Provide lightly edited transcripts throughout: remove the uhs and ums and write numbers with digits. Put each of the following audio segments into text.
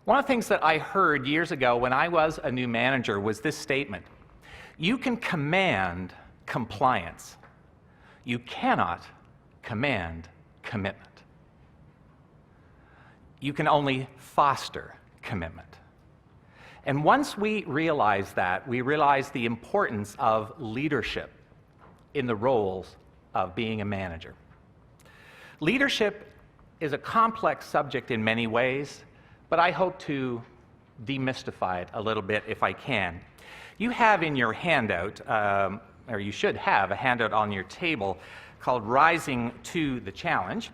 One of the things that I heard years ago when I was a new manager was this statement: you can command compliance. You cannot command commitment. You can only foster commitment. And once we realize that, we realize the importance of leadership in the roles of being a manager. Leadership is a complex subject in many ways, but I hope to demystify it a little bit if I can. You have in your handout, or you should have a handout on your table called Rising to the Challenge.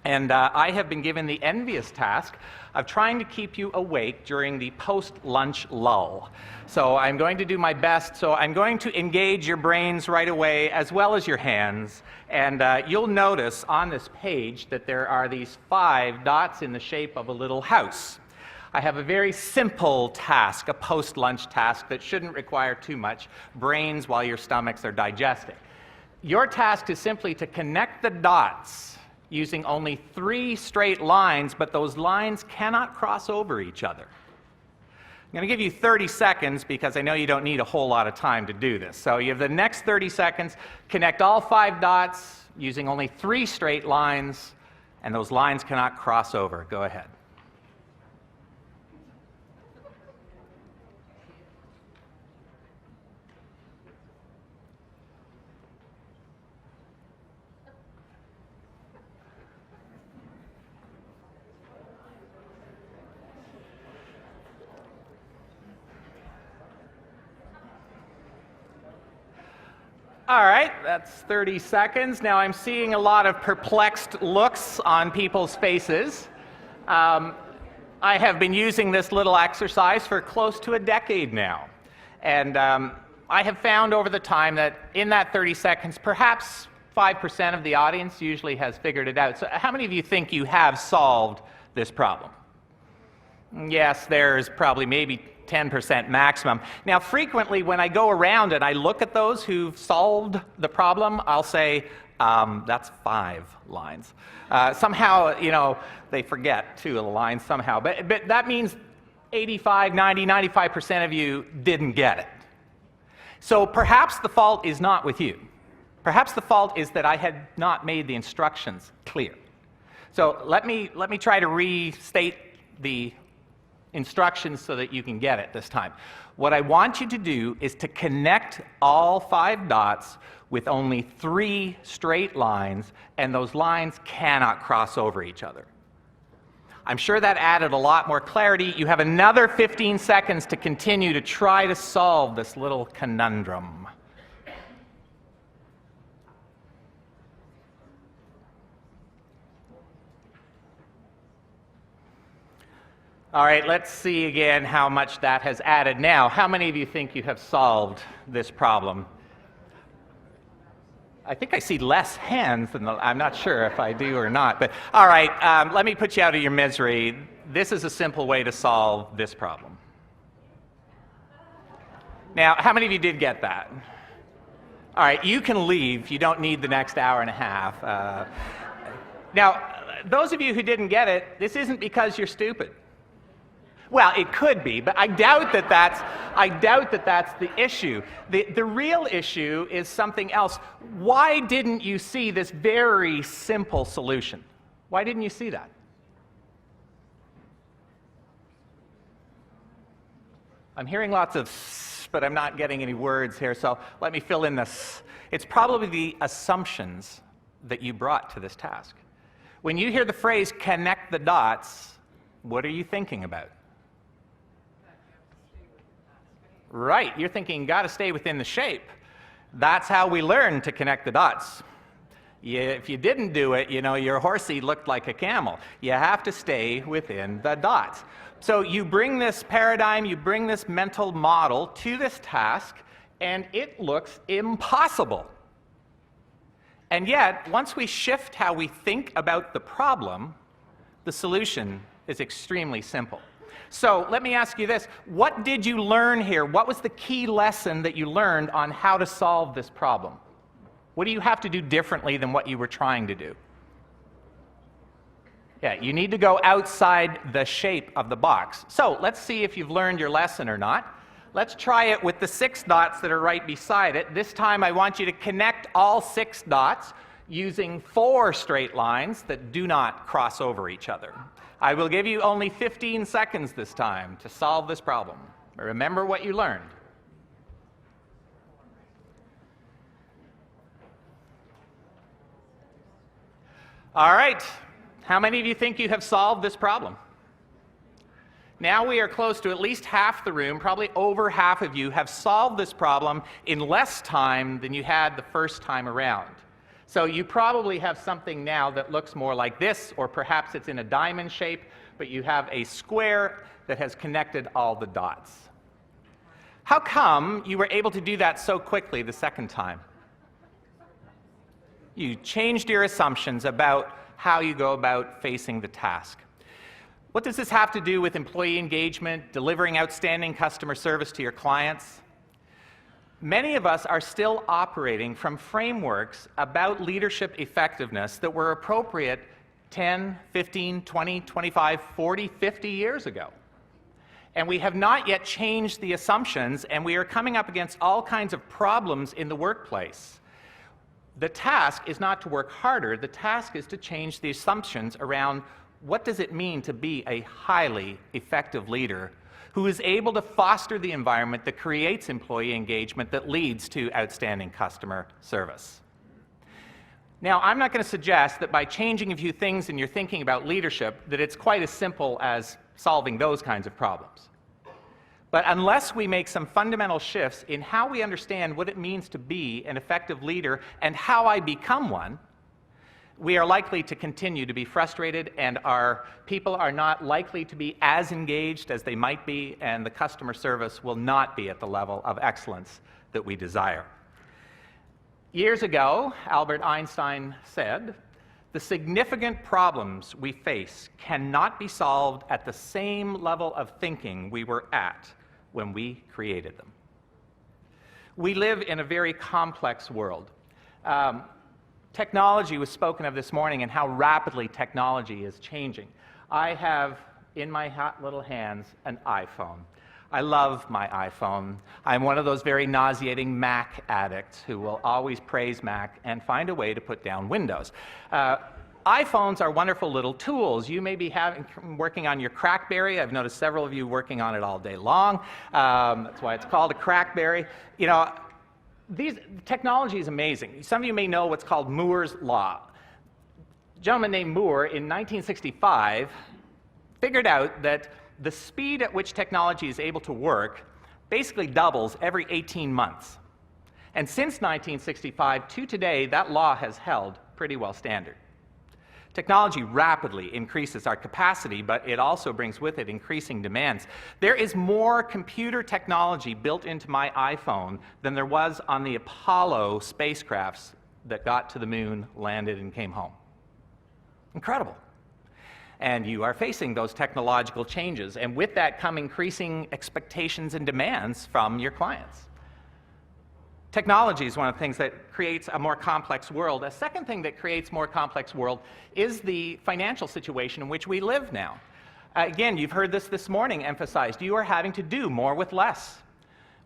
And I have been given the envious task of trying to keep you awake during the post-lunch lull. So I'm going to do my best. So I'm going to engage your brains right away, as well as your hands. And you'll notice on this page that there are these 5 dots in the shape of a little house. I have a very simple task, a post-lunch task that shouldn't require too much brains while your stomachs are digesting. Your task is simply to connect the dots using only 3 straight lines, but those lines cannot cross over each other. I'm going to give you 30 seconds because I know you don't need a whole lot of time to do this. So you have the next 30 seconds, connect all 5 dots using only 3 straight lines, and those lines cannot cross over. Go ahead. All right, that's 30 seconds. Now I'm seeing a lot of perplexed looks on people's faces. I have been using this little exercise for close to a decade now. And I have found over the time that in that 30 seconds, perhaps 5% of the audience usually has figured it out. So how many of you think you have solved this problem? Yes, there's probably maybe 10% maximum. Now, frequently when I go around and I look at those who've solved the problem, I'll say, that's 5 lines. Somehow, you know, they forget 2 of the lines somehow. But that means 85, 90, 95% of you didn't get it. So perhaps the fault is not with you. Perhaps the fault is that I had not made the instructions clear. So let me try to restate the instructions so that you can get it this time. What I want you to do is to connect all 5 dots with only 3 straight lines, and those lines cannot cross over each other. I'm sure that added a lot more clarity. You have another 15 seconds to continue to try to solve this little conundrum. All right, let's see again how much that has added. Now, how many of you think you have solved this problem? I think I see less hands than I'm not sure if I do or not. But all right, let me put you out of your misery. This is a simple way to solve this problem. Now, how many of you did get that? All right, you can leave. You don't need the next hour and a half. Now, those of you who didn't get it, this isn't because you're stupid. Well, it could be, but I doubt that that's the issue. The real issue is something else. Why didn't you see this very simple solution? Why didn't you see that? I'm hearing lots of but I'm not getting any words here, so let me fill in this. It's probably the assumptions that you brought to this task. When you hear the phrase connect the dots, what are you thinking about? Right, you're thinking, got to stay within the shape. That's how we learn to connect the dots. If you didn't do it, you know, your horsey looked like a camel. You have to stay within the dots. So you bring this paradigm, you bring this mental model to this task, and it looks impossible. And yet, once we shift how we think about the problem, the solution is extremely simple. So let me ask you this. What did you learn here? What was the key lesson that you learned on how to solve this problem? What do you have to do differently than what you were trying to do? Yeah, you need to go outside the shape of the box. So let's see if you've learned your lesson or not. Let's try it with the 6 dots that are right beside it. This time I want you to connect all 6 dots using 4 straight lines that do not cross over each other. I will give you only 15 seconds this time to solve this problem. Remember what you learned. All right. How many of you think you have solved this problem? Now we are close to at least half the room, probably over half of you have solved this problem in less time than you had the first time around. So you probably have something now that looks more like this, or perhaps it's in a diamond shape, but you have a square that has connected all the dots. How come you were able to do that so quickly the second time? You changed your assumptions about how you go about facing the task. What does this have to do with employee engagement, delivering outstanding customer service to your clients? Many of us are still operating from frameworks about leadership effectiveness that were appropriate 10, 15, 20, 25, 40, 50 years ago. And we have not yet changed the assumptions, and we are coming up against all kinds of problems in the workplace. The task is not to work harder, the task is to change the assumptions around what does it mean to be a highly effective leader who is able to foster the environment that creates employee engagement that leads to outstanding customer service. Now, I'm not going to suggest that by changing a few things in your thinking about leadership that it's quite as simple as solving those kinds of problems. But unless we make some fundamental shifts in how we understand what it means to be an effective leader and how I become one, we are likely to continue to be frustrated, and our people are not likely to be as engaged as they might be, and the customer service will not be at the level of excellence that we desire. Years ago, Albert Einstein said, "The significant problems we face cannot be solved at the same level of thinking we were at when we created them." We live in a very complex world. Technology was spoken of this morning and how rapidly technology is changing. I have in my hot little hands an iPhone. I love my iPhone. I'm one of those very nauseating Mac addicts who will always praise Mac and find a way to put down Windows. iPhones are wonderful little tools. You may be working on your Crackberry. I've noticed several of you working on it all day long. That's why it's called a Crackberry. You know, technology is amazing. Some of you may know what's called Moore's Law. A gentleman named Moore in 1965 figured out that the speed at which technology is able to work basically doubles every 18 months. And since 1965 to today, that law has held pretty well standard. Technology rapidly increases our capacity, but it also brings with it increasing demands. There is more computer technology built into my iPhone than there was on the Apollo spacecrafts that got to the moon, landed, and came home. Incredible. And you are facing those technological changes, and with that come increasing expectations and demands from your clients. Technology is one of the things that creates a more complex world. A second thing that creates a more complex world is the financial situation in which we live now. Again, you've heard this morning emphasized. You are having to do more with less.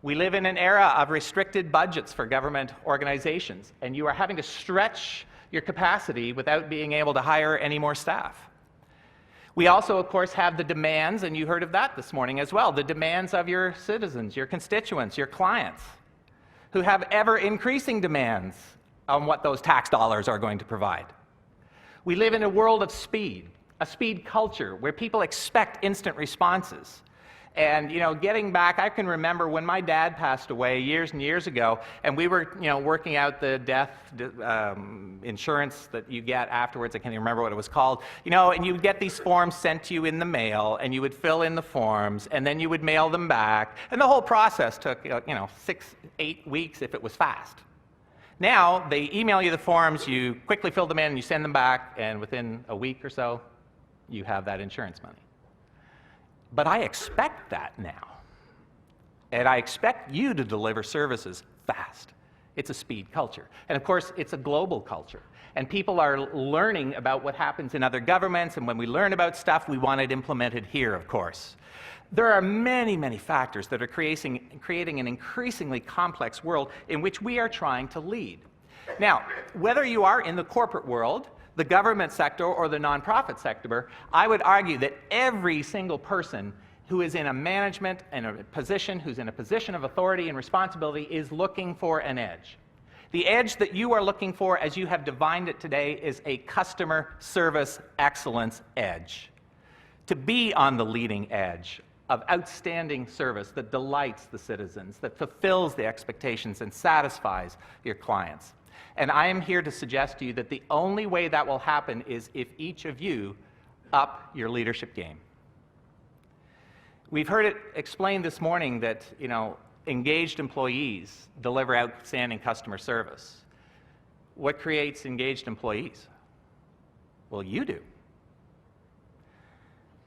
We live in an era of restricted budgets for government organizations, and you are having to stretch your capacity without being able to hire any more staff. We also, of course, have the demands, and you heard of that this morning as well, the demands of your citizens, your constituents, your clients, who have ever-increasing demands on what those tax dollars are going to provide. We live in a world of speed, a speed culture where people expect instant responses. And, you know, getting back, I can remember when my dad passed away years and years ago, and we were, you know, working out the death insurance that you get afterwards. I can't even remember what it was called. You know, and you would get these forms sent to you in the mail, and you would fill in the forms, and then you would mail them back. And the whole process took, you know, 6, 8 weeks if it was fast. Now, they email you the forms, you quickly fill them in, and you send them back, and within a week or so, you have that insurance money. But I expect that now. And I expect you to deliver services fast. It's a speed culture. And of course, it's a global culture. And people are learning about what happens in other governments, and when we learn about stuff, we want it implemented here, of course. There are many, many factors that are creating an increasingly complex world in which we are trying to lead. Now, whether you are in the corporate world, the government sector, or the nonprofit sector, I would argue that every single person who is in a management and a position, who's in a position of authority and responsibility, is looking for an edge. The edge that you are looking for, as you have defined it today, is a customer service excellence edge. To be on the leading edge of outstanding service that delights the citizens, that fulfills the expectations and satisfies your clients. And I am here to suggest to you that the only way that will happen is if each of you up your leadership game. We've heard it explained this morning that, engaged employees deliver outstanding customer service. What creates engaged employees? Well, you do.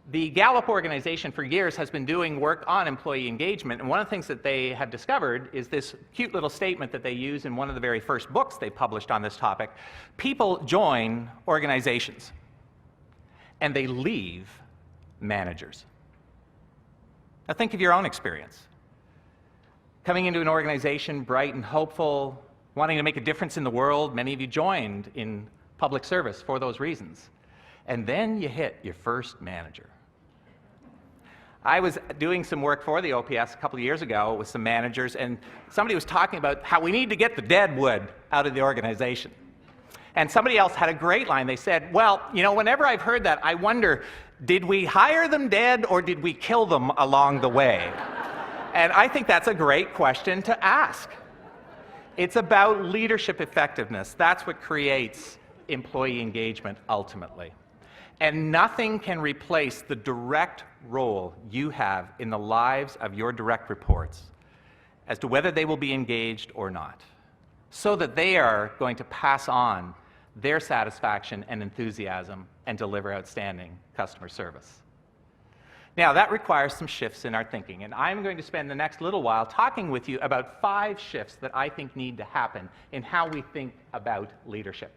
The Gallup organization for years has been doing work on employee engagement, and one of the things that they have discovered is this cute little statement that they use in one of the very first books they published on this topic. People join organizations, and they leave managers. Now think of your own experience. Coming into an organization bright and hopeful, wanting to make a difference in the world, many of you joined in public service for those reasons. And then you hit your first manager. I was doing some work for the OPS a couple of years ago with some managers, and somebody was talking about how we need to get the dead wood out of the organization. And somebody else had a great line. They said, well, whenever I've heard that, I wonder, did we hire them dead or did we kill them along the way? And I think that's a great question to ask. It's about leadership effectiveness. That's what creates employee engagement ultimately. And nothing can replace the direct role you have in the lives of your direct reports as to whether they will be engaged or not, so that they are going to pass on their satisfaction and enthusiasm and deliver outstanding customer service. Now, that requires some shifts in our thinking, and I'm going to spend the next little while talking with you about 5 shifts that I think need to happen in how we think about leadership.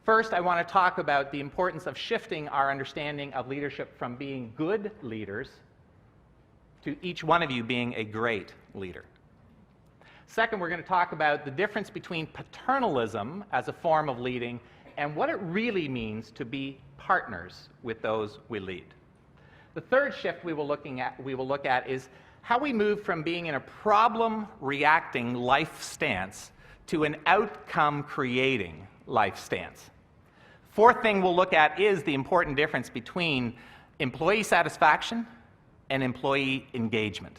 First, I want to talk about the importance of shifting our understanding of leadership from being good leaders to each one of you being a great leader. Second, we're going to talk about the difference between paternalism as a form of leading and what it really means to be partners with those we lead. The third shift we will look at is how we move from being in a problem-reacting life stance to an outcome-creating life stance. Fourth thing we'll look at is the important difference between employee satisfaction and employee engagement.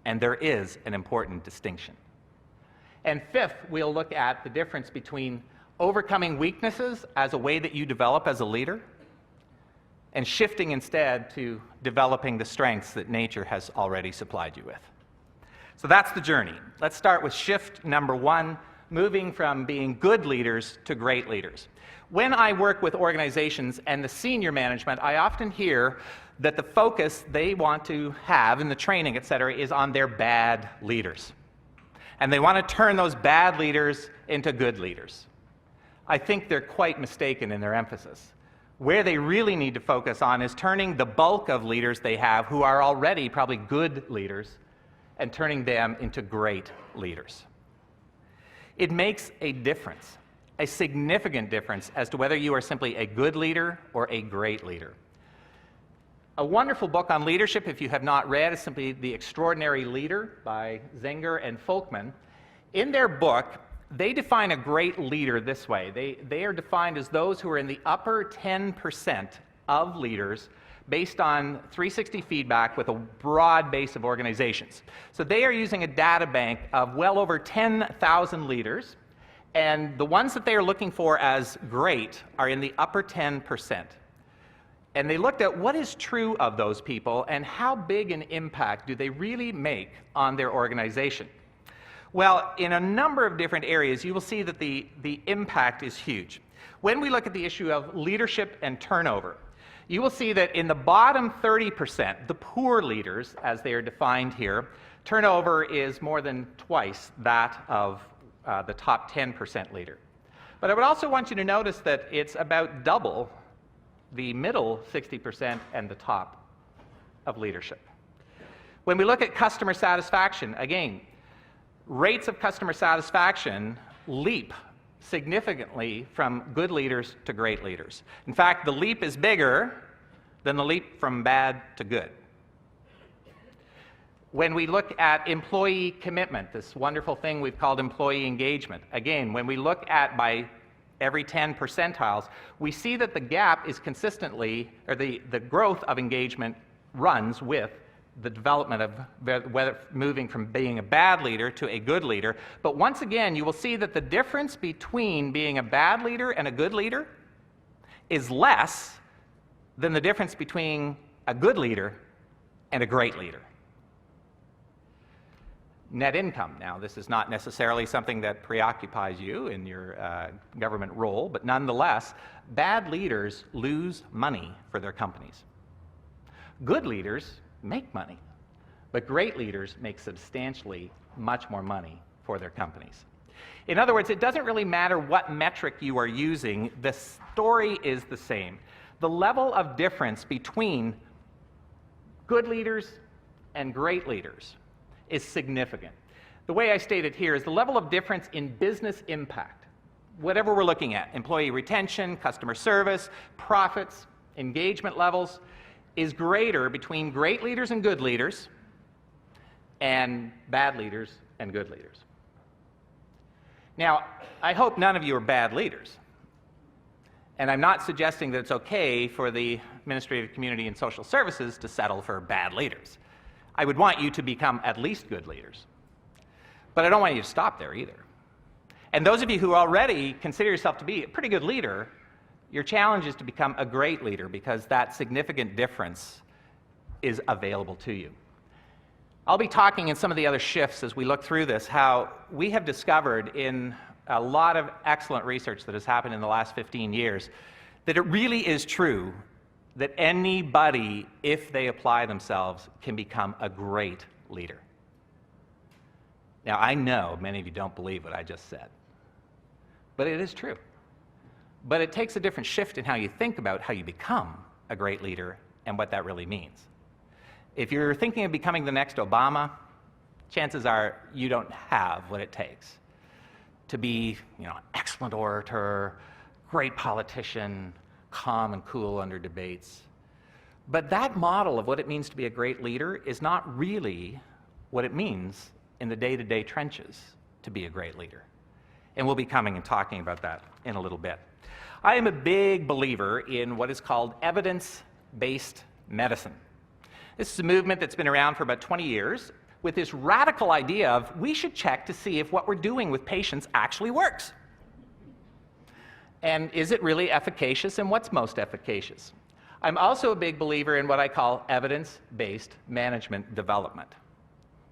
And there is an important distinction. And fifth, we'll look at the difference between overcoming weaknesses as a way that you develop as a leader and shifting instead to developing the strengths that nature has already supplied you with. So that's the journey. Let's start with shift number 1, moving from being good leaders to great leaders. When I work with organizations and the senior management, I often hear that the focus they want to have in the training, et cetera, is on their bad leaders. And they want to turn those bad leaders into good leaders. I think they're quite mistaken in their emphasis. Where they really need to focus on is turning the bulk of leaders they have, who are already probably good leaders, and turning them into great leaders. It makes a difference, a significant difference, as to whether you are simply a good leader or a great leader. A wonderful book on leadership, if you have not read, is simply The Extraordinary Leader by Zenger and Folkman. In their book, they define a great leader this way. They are defined as those who are in the upper 10% of leaders based on 360 feedback with a broad base of organizations. So they are using a data bank of well over 10,000 leaders, and the ones that they are looking for as great are in the upper 10%. And they looked at what is true of those people and how big an impact do they really make on their organization. Well, in a number of different areas, you will see that the impact is huge. When we look at the issue of leadership and turnover, you will see that in the bottom 30%, the poor leaders, as they are defined here, turnover is more than twice that of the top 10% leader. But I would also want you to notice that it's about double the middle 60% and the top of leadership. When we look at customer satisfaction, again, rates of customer satisfaction leap significantly from good leaders to great leaders. In fact, the leap is bigger than the leap from bad to good. When we look at employee commitment, this wonderful thing we've called employee engagement, again, when we look at by every 10 percentiles, we see that the gap is consistently, or the growth of engagement runs with the development of whether moving from being a bad leader to a good leader. But once again, you will see that the difference between being a bad leader and a good leader is less than the difference between a good leader and a great leader. Net income. Now, this is not necessarily something that preoccupies you in your government role, but nonetheless, bad leaders lose money for their companies. Good leaders make money, but great leaders make substantially much more money for their companies. In other words, it doesn't really matter what metric you are using, the story is the same. The level of difference between good leaders and great leaders is significant. The way I state it here is the level of difference in business impact, whatever we're looking at, employee retention, customer service, profits, engagement levels, is greater between great leaders and good leaders and bad leaders and good leaders. Now, I hope none of you are bad leaders. And I'm not suggesting that it's okay for the Administrative Community and Social Services to settle for bad leaders. I would want you to become at least good leaders. But I don't want you to stop there either. And those of you who already consider yourself to be a pretty good leader, your challenge is to become a great leader because that significant difference is available to you. I'll be talking in some of the other shifts as we look through this how we have discovered in a lot of excellent research that has happened in the last 15 years that it really is true that anybody, if they apply themselves, can become a great leader. Now, I know many of you don't believe what I just said, but it is true. But it takes a different shift in how you think about how you become a great leader and what that really means. If you're thinking of becoming the next Obama, chances are you don't have what it takes to be, an excellent orator, great politician, calm and cool under debates. But that model of what it means to be a great leader is not really what it means in the day-to-day trenches to be a great leader. And we'll be coming and talking about that in a little bit. I am a big believer in what is called evidence-based medicine. This is a movement that's been around for about 20 years with this radical idea of we should check to see if what we're doing with patients actually works. And is it really efficacious, and what's most efficacious? I'm also a big believer in what I call evidence-based management development.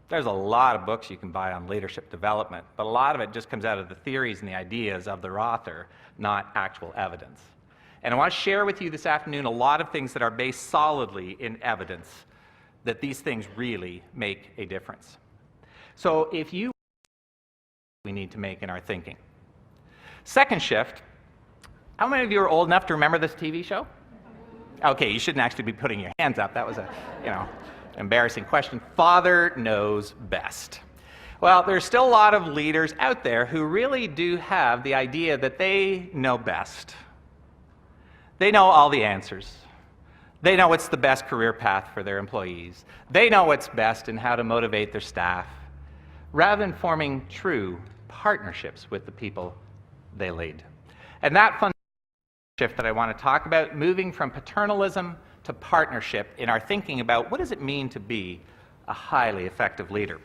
There's a lot of books you can buy on leadership development, but a lot of it just comes out of the theories and the ideas of their author, not actual evidence. And I want to share with you this afternoon a lot of things that are based solidly in evidence that these things really make a difference. So if you we need to make in our thinking. Second shift, how many of you are old enough to remember this TV show? Okay, you shouldn't actually be putting your hands up. That was a, embarrassing question. Father Knows Best. Well, there's still a lot of leaders out there who really do have the idea that they know best. They know all the answers. They know what's the best career path for their employees. They know what's best in how to motivate their staff, rather than forming true partnerships with the people they lead. And that fundamental shift that I want to talk about, moving from paternalism to partnership in our thinking about what does it mean to be a highly effective leader.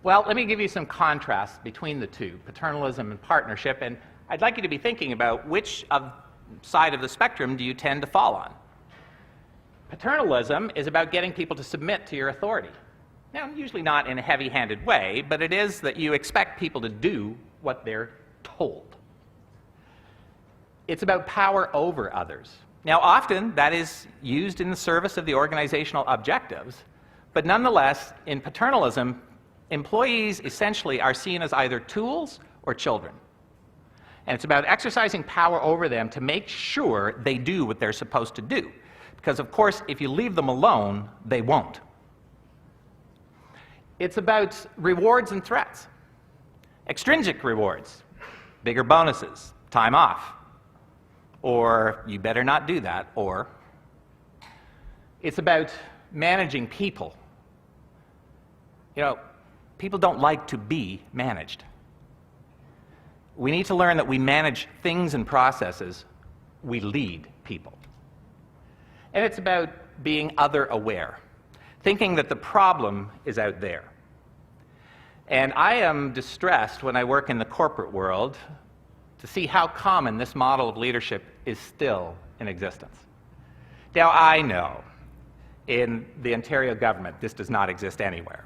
Well, let me give you some contrasts between the two, paternalism and partnership, and I'd like you to be thinking about which side of the spectrum do you tend to fall on. Paternalism is about getting people to submit to your authority. Now, usually not in a heavy-handed way, but it is that you expect people to do what they're told. It's about power over others. Now, often that is used in the service of the organizational objectives, but nonetheless, in paternalism, Employees essentially are seen as either tools or children. And it's about exercising power over them to make sure they do what they're supposed to do. Because, of course, if you leave them alone, they won't. It's about rewards and threats. Extrinsic rewards, bigger bonuses, time off, or you better not do that, or it's about managing people. You know, people don't like to be managed. We need to learn that we manage things and processes, we lead people. And it's about being other-aware, thinking that the problem is out there. And I am distressed when I work in the corporate world to see how common this model of leadership is still in existence. Now, I know in the Ontario government this does not exist anywhere.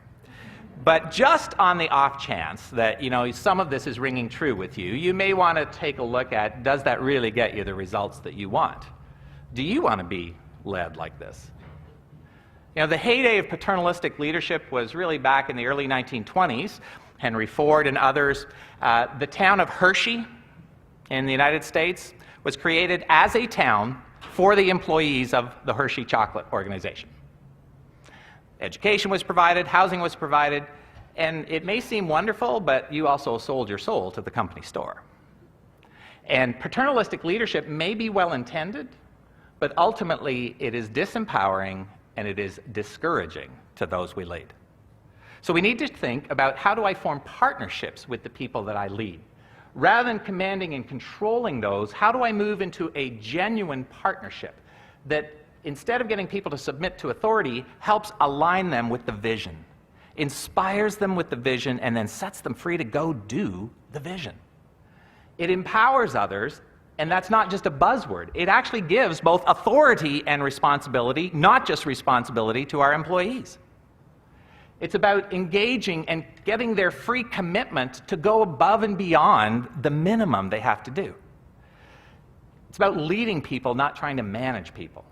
But just on the off chance that, you know, some of this is ringing true with you, you may want to take a look at, does that really get you the results that you want? Do you want to be led like this? You know, the heyday of paternalistic leadership was really back in the early 1920s. Henry Ford and others. The town of Hershey in the United States was created as a town for the employees of the Hershey Chocolate Organization. Education was provided, housing was provided, and it may seem wonderful, but you also sold your soul to the company store. And paternalistic leadership may be well-intended, but ultimately it is disempowering and it is discouraging to those we lead. So we need to think about, how do I form partnerships with the people that I lead? Rather than commanding and controlling those, how do I move into a genuine partnership that, instead of getting people to submit to authority, helps align them with the vision, inspires them with the vision, and then sets them free to go do the vision? It empowers others, and that's not just a buzzword. It actually gives both authority and responsibility, not just responsibility, to our employees. It's about engaging and getting their free commitment to go above and beyond the minimum they have to do. It's about leading people, not trying to manage people.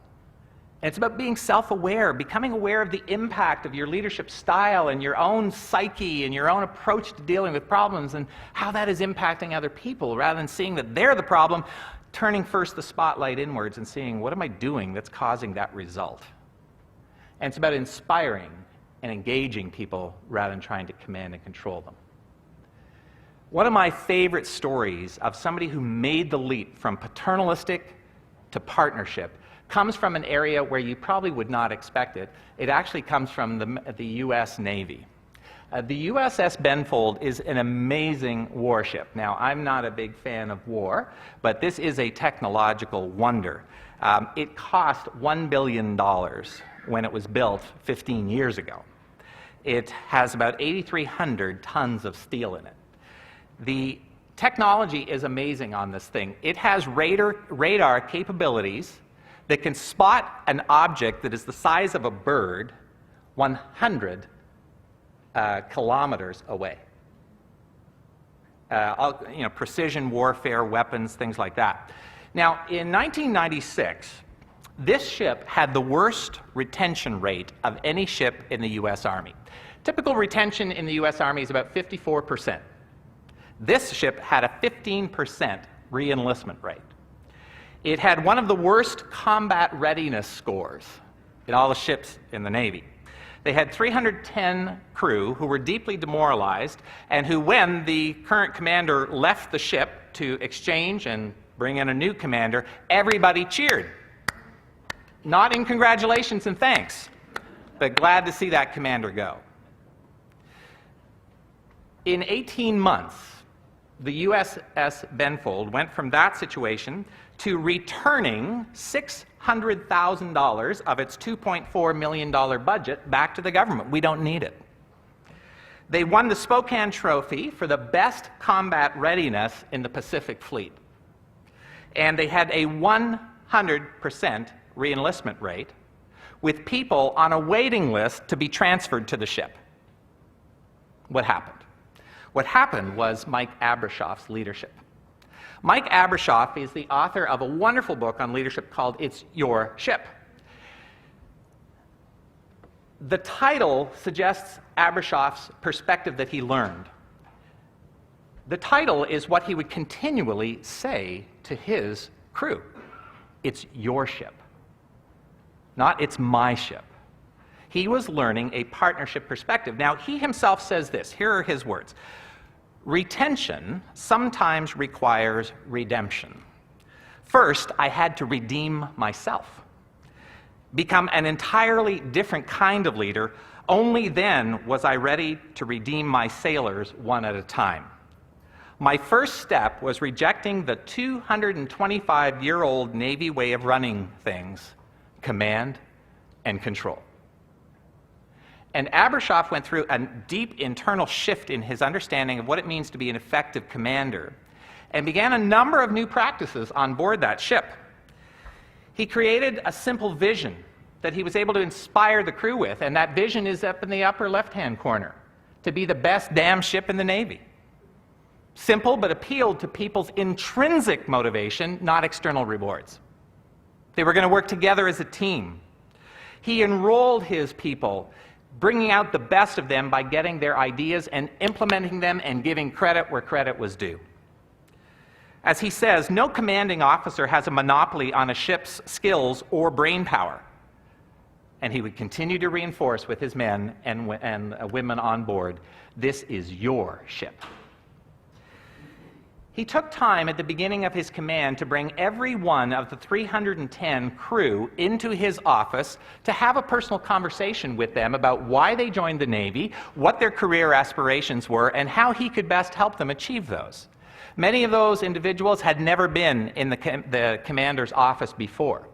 And it's about being self-aware, becoming aware of the impact of your leadership style and your own psyche and your own approach to dealing with problems and how that is impacting other people, rather than seeing that they're the problem, turning first the spotlight inwards and seeing, what am I doing that's causing that result? And it's about inspiring and engaging people rather than trying to command and control them. One of my favorite stories of somebody who made the leap from paternalistic to partnership comes from an area where you probably would not expect it. It actually comes from the U.S. Navy. The USS Benfold is an amazing warship. Now, I'm not a big fan of war, but this is a technological wonder. It cost $1 billion when it was built 15 years ago. It has about 8,300 tons of steel in it. The technology is amazing on this thing. It has radar capabilities that can spot an object that is the size of a bird 100 kilometers away. Precision warfare, weapons, things like that. Now, in 1996, this ship had the worst retention rate of any ship in the U.S. Army. Typical retention in the U.S. Army is about 54%. This ship had a 15% re-enlistment rate. It had one of the worst combat readiness scores in all the ships in the Navy. They had 310 crew who were deeply demoralized, and who, when the current commander left the ship to exchange and bring in a new commander, everybody cheered. Not in congratulations and thanks, but glad to see that commander go. In 18 months, the USS Benfold went from that situation to returning $600,000 of its $2.4 million budget back to the government. We don't need it. They won the Spokane Trophy for the best combat readiness in the Pacific Fleet. And they had a 100% re-enlistment rate, with people on a waiting list to be transferred to the ship. What happened? What happened was Mike Abrashoff's leadership. Mike Abrashoff is the author of a wonderful book on leadership called It's Your Ship. The title suggests Abrashoff's perspective that he learned. The title is what he would continually say to his crew. It's your ship, not it's my ship. He was learning a partnership perspective. Now, he himself says this. Here are his words. Retention sometimes requires redemption. First, I had to redeem myself, become an entirely different kind of leader. Only then was I ready to redeem my sailors one at a time. My first step was rejecting the 225-year-old Navy way of running things, command and control. And Abrashoff went through a deep internal shift in his understanding of what it means to be an effective commander and began a number of new practices on board that ship. He created a simple vision that he was able to inspire the crew with, and that vision is up in the upper left-hand corner, to be the best damn ship in the Navy. Simple, but appealed to people's intrinsic motivation, not external rewards. They were going to work together as a team. He enrolled his people, bringing out the best of them by getting their ideas and implementing them and giving credit where credit was due. As he says, no commanding officer has a monopoly on a ship's skills or brain power. And he would continue to reinforce with his men and women on board, this is your ship. He took time at the beginning of his command to bring every one of the 310 crew into his office to have a personal conversation with them about why they joined the Navy, what their career aspirations were, and how he could best help them achieve those. Many of those individuals had never been in the commander's office before.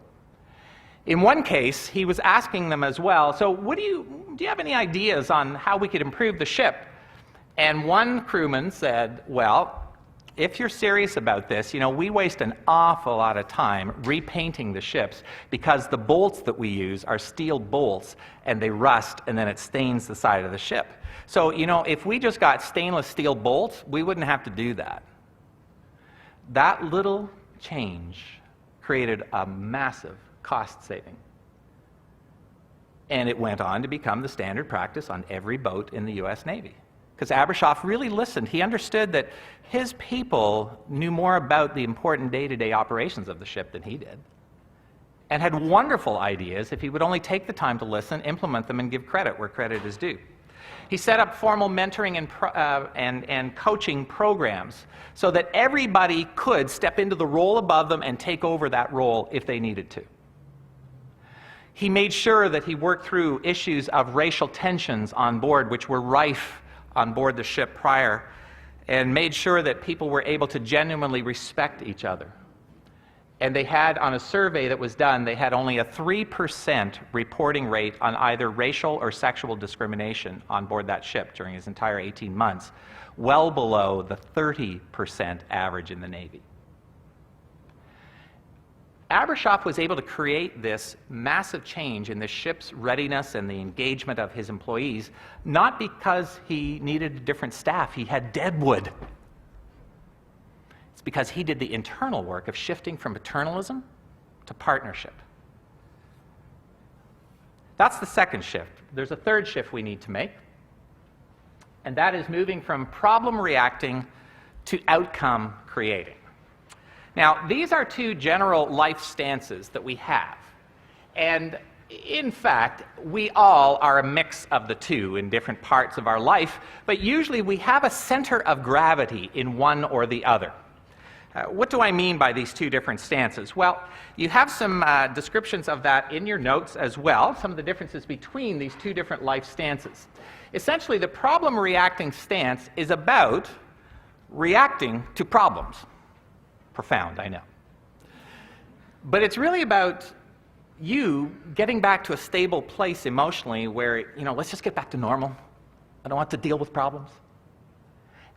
In one case, he was asking them as well, so do you have any ideas on how we could improve the ship? And one crewman said, well, if you're serious about this, we waste an awful lot of time repainting the ships because the bolts that we use are steel bolts and they rust and then it stains the side of the ship. So, if we just got stainless steel bolts, we wouldn't have to do that. That little change created a massive cost saving. And it went on to become the standard practice on every boat in the U.S. Navy. Because Abrashoff really listened. He understood that his people knew more about the important day-to-day operations of the ship than he did, and had wonderful ideas if he would only take the time to listen, implement them, and give credit where credit is due. He set up formal mentoring and coaching programs so that everybody could step into the role above them and take over that role if they needed to. He made sure that he worked through issues of racial tensions on board, which were rife on board the ship prior, and made sure that people were able to genuinely respect each other. And they had, on a survey that was done, they had only a 3% reporting rate on either racial or sexual discrimination on board that ship during his entire 18 months, well below the 30% average in the Navy. Abrashoff was able to create this massive change in the ship's readiness and the engagement of his employees, not because he needed a different staff. He had deadwood. It's because he did the internal work of shifting from paternalism to partnership. That's the second shift. There's a third shift we need to make, and that is moving from problem reacting to outcome creating. Now, these are two general life stances that we have. And in fact, we all are a mix of the two in different parts of our life, but usually we have a center of gravity in one or the other. What do I mean by these two different stances? Well, you have some descriptions of that in your notes as well, some of the differences between these two different life stances. Essentially, the problem reacting stance is about reacting to problems. Profound, I know. But it's really about you getting back to a stable place emotionally where, let's just get back to normal. I don't want to deal with problems.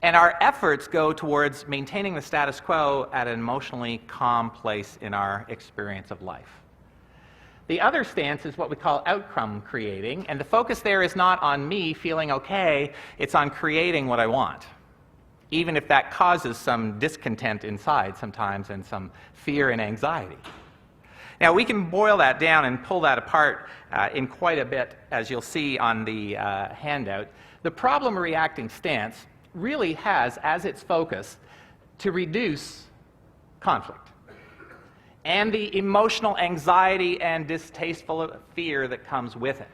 And our efforts go towards maintaining the status quo at an emotionally calm place in our experience of life. The other stance is what we call outcome creating, and the focus there is not on me feeling okay, it's on creating what I want, even if that causes some discontent inside sometimes and some fear and anxiety. Now, we can boil that down and pull that apart in quite a bit, as you'll see on the handout. The problem-reacting stance really has as its focus to reduce conflict and the emotional anxiety and distasteful fear that comes with it.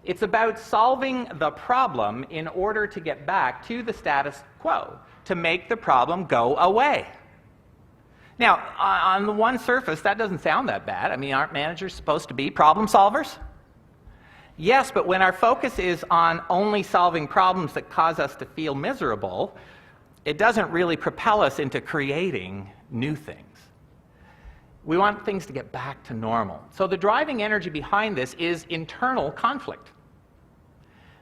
It's about solving the problem in order to get back to the status quo, to make the problem go away. Now, on the one surface, that doesn't sound that bad. I mean, aren't managers supposed to be problem solvers? Yes, but when our focus is on only solving problems that cause us to feel miserable, it doesn't really propel us into creating new things. We want things to get back to normal. So the driving energy behind this is internal conflict.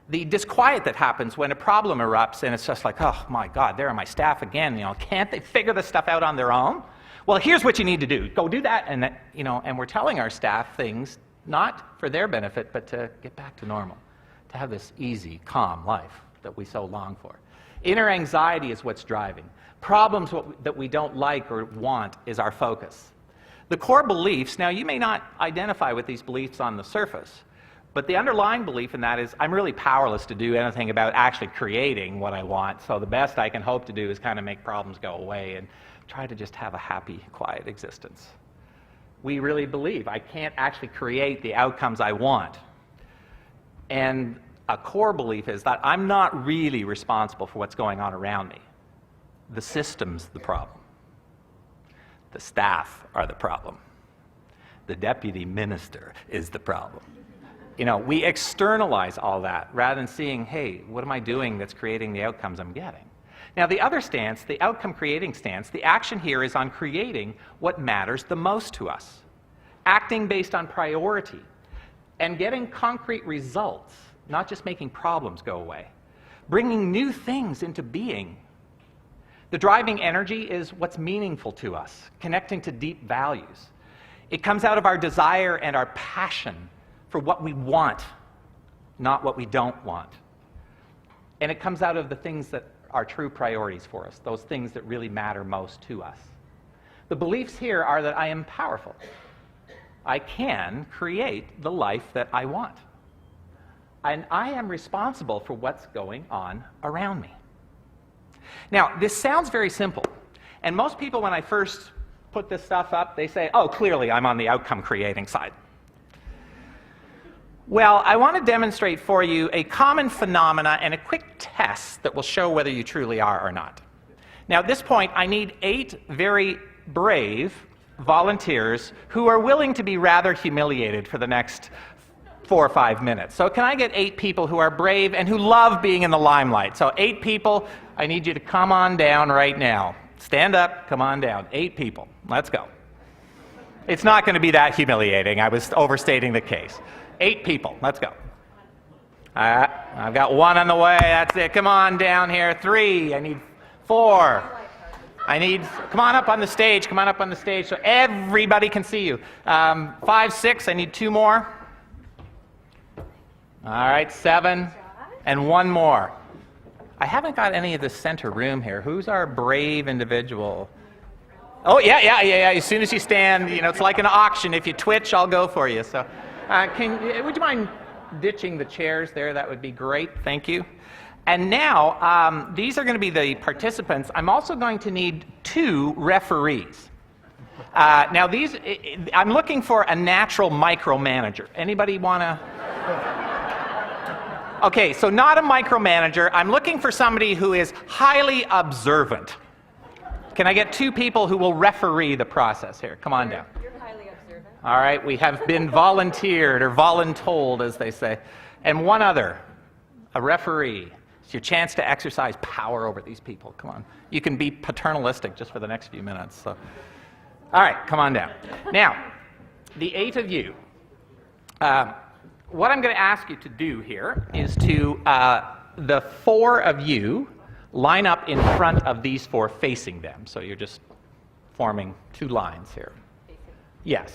The disquiet that happens when a problem erupts and it's just like, oh my God, there are my staff again. Can't they figure this stuff out on their own? Well, here's what you need to do. Go do that, and and we're telling our staff things not for their benefit, but to get back to normal, to have this easy, calm life that we so long for. Inner anxiety is what's driving. Problems that we don't like or want is our focus. The core beliefs, now you may not identify with these beliefs on the surface, but the underlying belief in that is I'm really powerless to do anything about actually creating what I want, so the best I can hope to do is kind of make problems go away and try to just have a happy, quiet existence. We really believe I can't actually create the outcomes I want. And a core belief is that I'm not really responsible for what's going on around me. The system's the problem. The staff are the problem. The deputy minister is the problem. We externalize all that rather than seeing, hey, what am I doing that's creating the outcomes I'm getting? Now, the other stance, the outcome-creating stance, the action here is on creating what matters the most to us, acting based on priority, and getting concrete results, not just making problems go away, bringing new things into being. The driving energy is what's meaningful to us, connecting to deep values. It comes out of our desire and our passion for what we want, not what we don't want. And it comes out of the things that are true priorities for us, those things that really matter most to us. The beliefs here are that I am powerful. I can create the life that I want. And I am responsible for what's going on around me. Now, this sounds very simple. And most people, when I first put this stuff up, they say, oh, clearly I'm on the outcome creating side. Well, I want to demonstrate for you a common phenomena and a quick test that will show whether you truly are or not. Now, at this point, I need 8 very brave volunteers who are willing to be rather humiliated for the next 4 or 5 minutes. So can I get 8 people who are brave and who love being in the limelight? So 8 people, I need you to come on down right now. Stand up, come on down. 8 people. Let's go. It's not going to be that humiliating. I was overstating the case. 8 people. Let's go. I've got 1 on the way. That's it. Come on down here. 3. I need 4. Come on up on the stage. Come on up on the stage so everybody can see you. 5, 6. I need 2 more. All right, 7. And 1 more. I haven't got any of the center room here. Who's our brave individual? Oh, yeah. As soon as you stand, it's like an auction. If you twitch, I'll go for you. So. Would you mind ditching the chairs there? That would be great. Thank you. And now, these are going to be the participants. I'm also going to need 2 referees. Now, I'm looking for a natural micromanager. Anybody want to? Okay, so not a micromanager. I'm looking for somebody who is highly observant. Can I get 2 people who will referee the process here? Come on down. All right, we have been volunteered, or voluntold, as they say. And 1 other, a referee. It's your chance to exercise power over these people. Come on. You can be paternalistic just for the next few minutes. So. All right, come on down. Now, the 8 of you, what I'm going to ask you to do here is to, the 4 of you, line up in front of these 4 facing them. So you're just forming 2 lines here. Yes.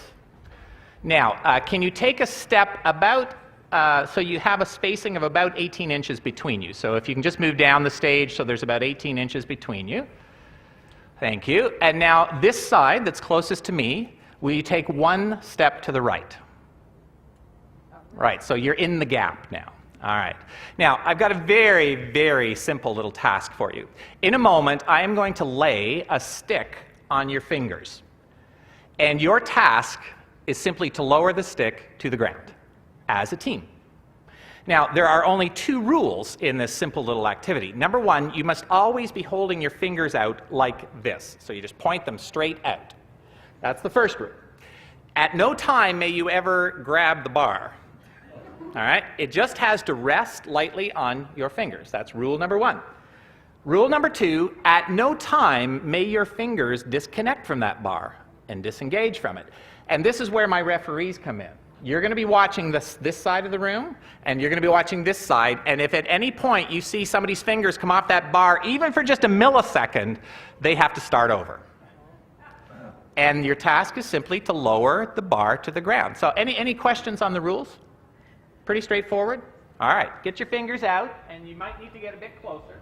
Now, can you take a step about, so you have a spacing of about 18 inches between you. So if you can just move down the stage so there's about 18 inches between you. Thank you. And now this side that's closest to me, Will you take one step to the right? Right, so you're in the gap now. All right. Now, I've got a very, very simple little task for you. In a moment, I am going to lay a stick on your fingers. And your task is simply to lower the stick to the ground as a team. Now, there are only 2 rules in this simple little activity. Number 1, you must always be holding your fingers out like this. So you just point them straight out. That's the first rule. At no time may you ever grab the bar. All right? It just has to rest lightly on your fingers. That's rule number 1. Rule number 2, at no time may your fingers disconnect from that bar and disengage from it. And this is where my referees come in. You're going to be watching this side of the room, and you're going to be watching this side, and if at any point you see somebody's fingers come off that bar, even for just a millisecond, they have to start over. And your task is simply to lower the bar to the ground. So any questions on the rules? Pretty straightforward? All right, get your fingers out, and you might need to get a bit closer.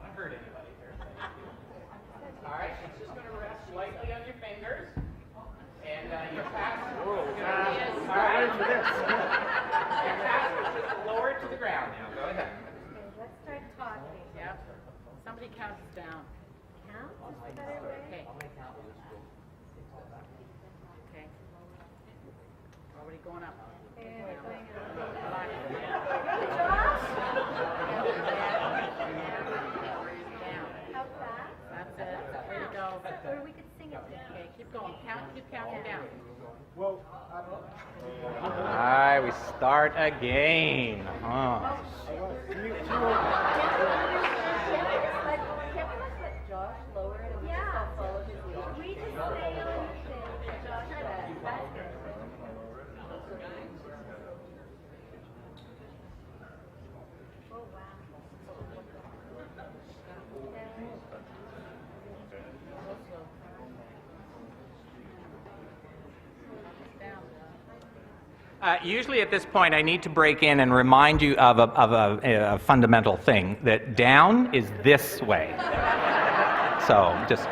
I hurt anybody here. All right, it's just going to rest lightly on your fingers, and your task is going to be, all right, your task is just to lower it to the ground now. Go ahead. Okay, let's start talking. Yep. Somebody counts us down. Count is the better way. Okay. Okay. Already going up. Okay, we're going up. Relax. Down. How fast? That's it. Way to go. Or we could sing it down. Okay, keep going. Keep counting down. All right, we start again. Can't we just let Josh lower it and we just all follow his lead? We just stay on the thing. Josh, that's good. Oh, wow. Usually at this point, I need to break in and remind you of a fundamental thing, that down is this way. So just...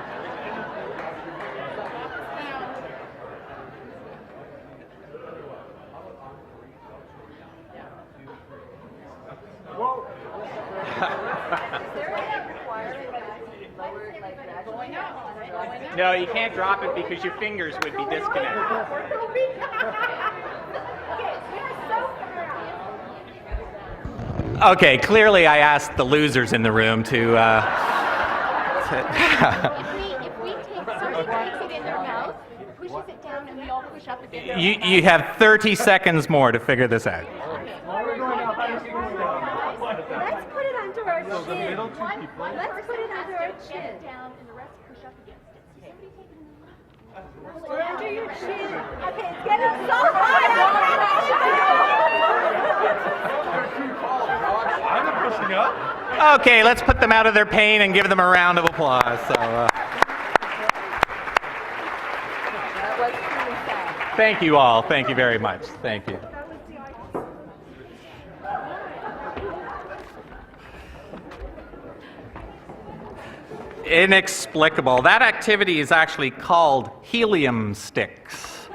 No, you can't drop it because your fingers would be disconnected. Okay, clearly I asked the losers in the room to If we take, somebody takes it in their mouth, pushes it down, and we all push up again. you have 30 seconds more to figure this out. Let's put it under our chin. Let's put it under our chin. Down, and the rest push up against it. Somebody take it in the mouth. Under your chin. Okay, it's getting so I'm pushing up. Okay, let's put them out of their pain and give them a round of applause. So, thank you all. Thank you very much. Thank you. Inexplicable. That activity is actually called helium sticks,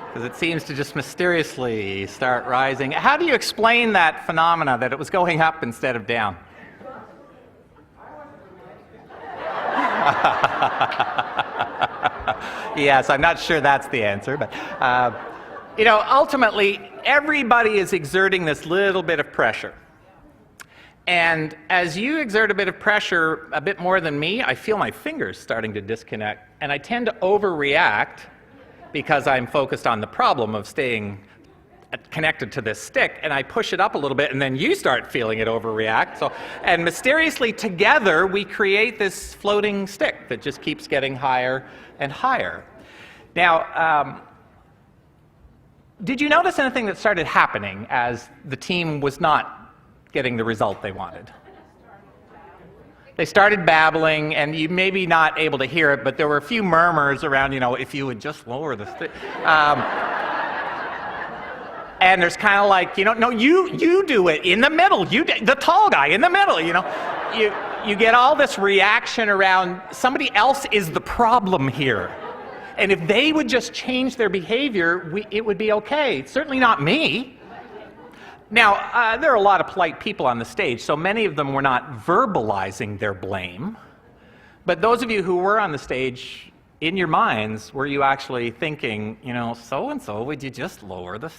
because it seems to just mysteriously start rising. How do you explain that phenomena, that it was going up instead of down? Yes, I'm not sure that's the answer, but ultimately, everybody is exerting this little bit of pressure. And as you exert a bit of pressure, a bit more than me, I feel my fingers starting to disconnect, and I tend to overreact because I'm focused on the problem of staying connected to this stick, and I push it up a little bit, and then you start feeling it overreact. And mysteriously together, we create this floating stick that just keeps getting higher and higher. Now, did you notice anything that started happening as the team was not getting the result they wanted? They started babbling, and you may be not able to hear it, but there were a few murmurs around, if you would just lower the stick. And there's kind of like, no, you do it in the middle. The tall guy in the middle, you get all this reaction around somebody else is the problem here. And if they would just change their behavior, it would be okay. It's certainly not me. Now, there are a lot of polite people on the stage, so many of them were not verbalizing their blame. But those of you who were on the stage, in your minds, were you actually thinking, so-and-so, would you just lower the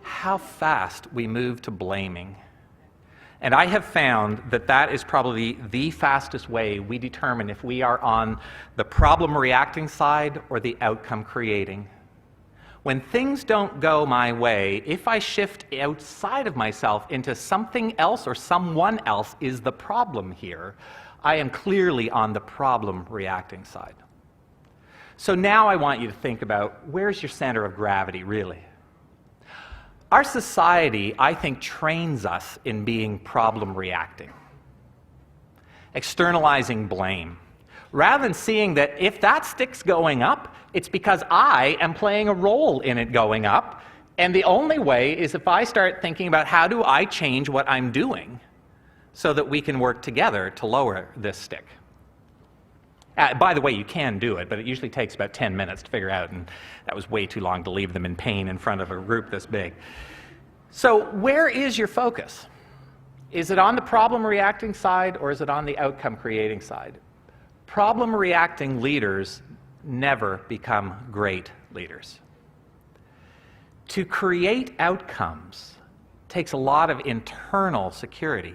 How fast we move to blaming. And I have found that that is probably the fastest way we determine if we are on the problem-reacting side or the outcome-creating. When things don't go my way, if I shift outside of myself into something else or someone else is the problem here, I am clearly on the problem-reacting side. So now I want you to think about, where's your center of gravity, really? Our society, I think, trains us in being problem-reacting, externalizing blame, rather than seeing that if that stick's going up, it's because I am playing a role in it going up, and the only way is if I start thinking about how do I change what I'm doing so that we can work together to lower this stick. By the way, you can do it, but it usually takes about 10 minutes to figure out, and that was way too long to leave them in pain in front of a group this big. So where is your focus? Is it on the problem-reacting side, or is it on the outcome-creating side? Problem-reacting leaders never become great leaders. To create outcomes takes a lot of internal security.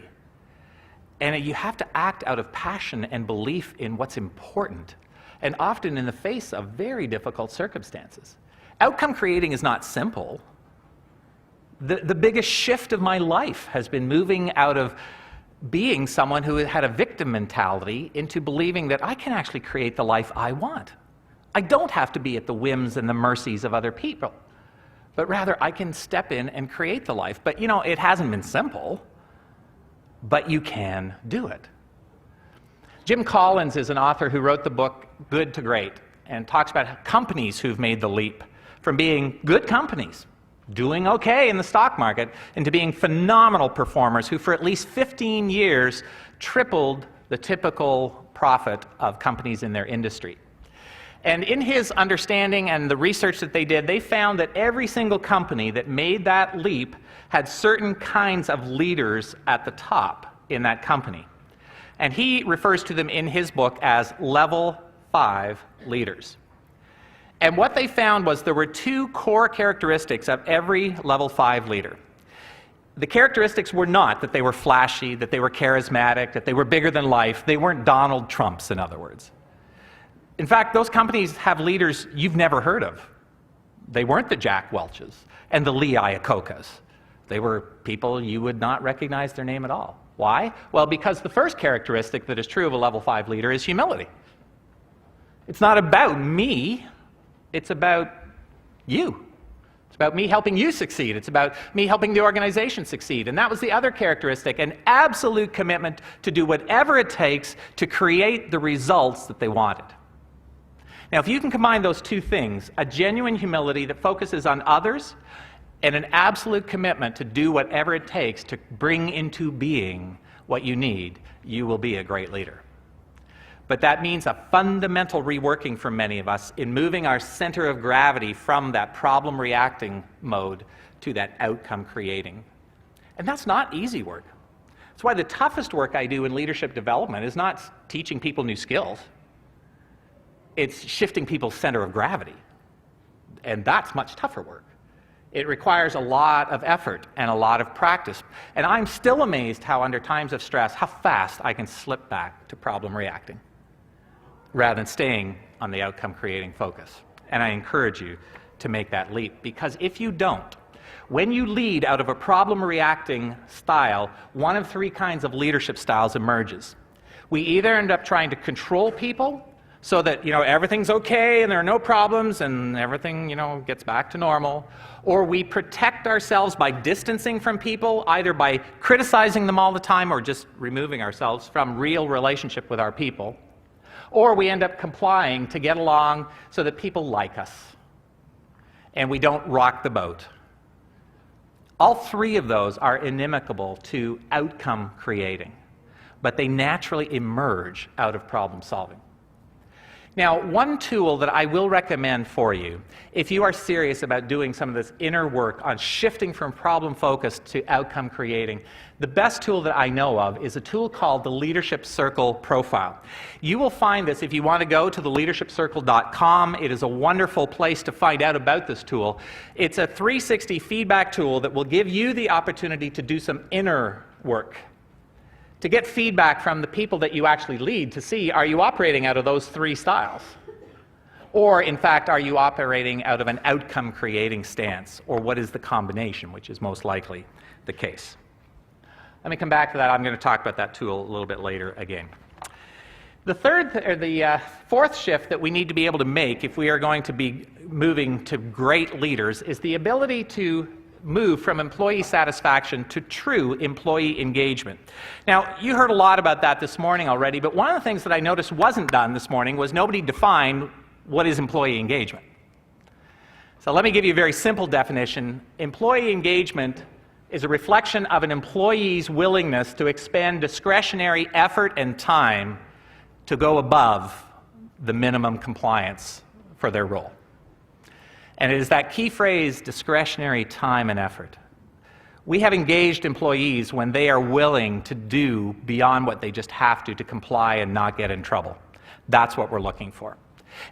And you have to act out of passion and belief in what's important, and often in the face of very difficult circumstances. Outcome creating is not simple. The biggest shift of my life has been moving out of being someone who had a victim mentality into believing that I can actually create the life I want. I don't have to be at the whims and the mercies of other people, but rather I can step in and create the life. But it hasn't been simple. But you can do it. Jim Collins is an author who wrote the book Good to Great and talks about companies who've made the leap from being good companies, doing okay in the stock market, into being phenomenal performers who for at least 15 years tripled the typical profit of companies in their industry. And in his understanding and the research that they did, they found that every single company that made that leap had certain kinds of leaders at the top in that company. And he refers to them in his book as level 5 leaders. And what they found was there were 2 core characteristics of every level 5 leader. The characteristics were not that they were flashy, that they were charismatic, that they were bigger than life. They weren't Donald Trumps, in other words. In fact, those companies have leaders you've never heard of. They weren't the Jack Welches and the Lee Iacocca's. They were people you would not recognize their name at all. Why? Well, because the first characteristic that is true of a level 5 leader is humility. It's not about me, it's about you. It's about me helping you succeed. It's about me helping the organization succeed. And that was the other characteristic, an absolute commitment to do whatever it takes to create the results that they wanted. Now, if you can combine those 2 things, a genuine humility that focuses on others and an absolute commitment to do whatever it takes to bring into being what you need, you will be a great leader. But that means a fundamental reworking for many of us in moving our center of gravity from that problem-reacting mode to that outcome-creating. And that's not easy work. That's why the toughest work I do in leadership development is not teaching people new skills. It's shifting people's center of gravity. And that's much tougher work. It requires a lot of effort and a lot of practice. And I'm still amazed how, under times of stress, how fast I can slip back to problem reacting rather than staying on the outcome creating focus. And I encourage you to make that leap, because if you don't, when you lead out of a problem reacting style, one of 3 kinds of leadership styles emerges. We either end up trying to control people so that everything's okay and there are no problems and everything gets back to normal, or we protect ourselves by distancing from people, either by criticizing them all the time or just removing ourselves from real relationship with our people, or we end up complying to get along so that people like us and we don't rock the boat. All 3 of those are inimical to outcome creating. but they naturally emerge out of problem solving. Now, one tool that I will recommend for you, if you are serious about doing some of this inner work on shifting from problem focused to outcome creating, the best tool that I know of is a tool called the Leadership Circle Profile. You will find this if you want to go to theleadershipcircle.com. It is a wonderful place to find out about this tool. It's a 360 feedback tool that will give you the opportunity to do some inner work, to get feedback from the people that you actually lead to see, are you operating out of those three styles? Or, in fact, are you operating out of an outcome-creating stance? Or what is the combination, which is most likely the case? Let me come back to that. I'm going to talk about that tool a little bit later again. The fourth shift that we need to be able to make if we are going to be moving to great leaders is the ability to move from employee satisfaction to true employee engagement. Now, you heard a lot about that this morning already, but one of the things that I noticed wasn't done this morning was nobody defined what is employee engagement. So let me give you a very simple definition. Employee engagement is a reflection of an employee's willingness to expend discretionary effort and time to go above the minimum compliance for their role. And it is that key phrase, discretionary time and effort. We have engaged employees when they are willing to do beyond what they just have to comply and not get in trouble. That's what we're looking for.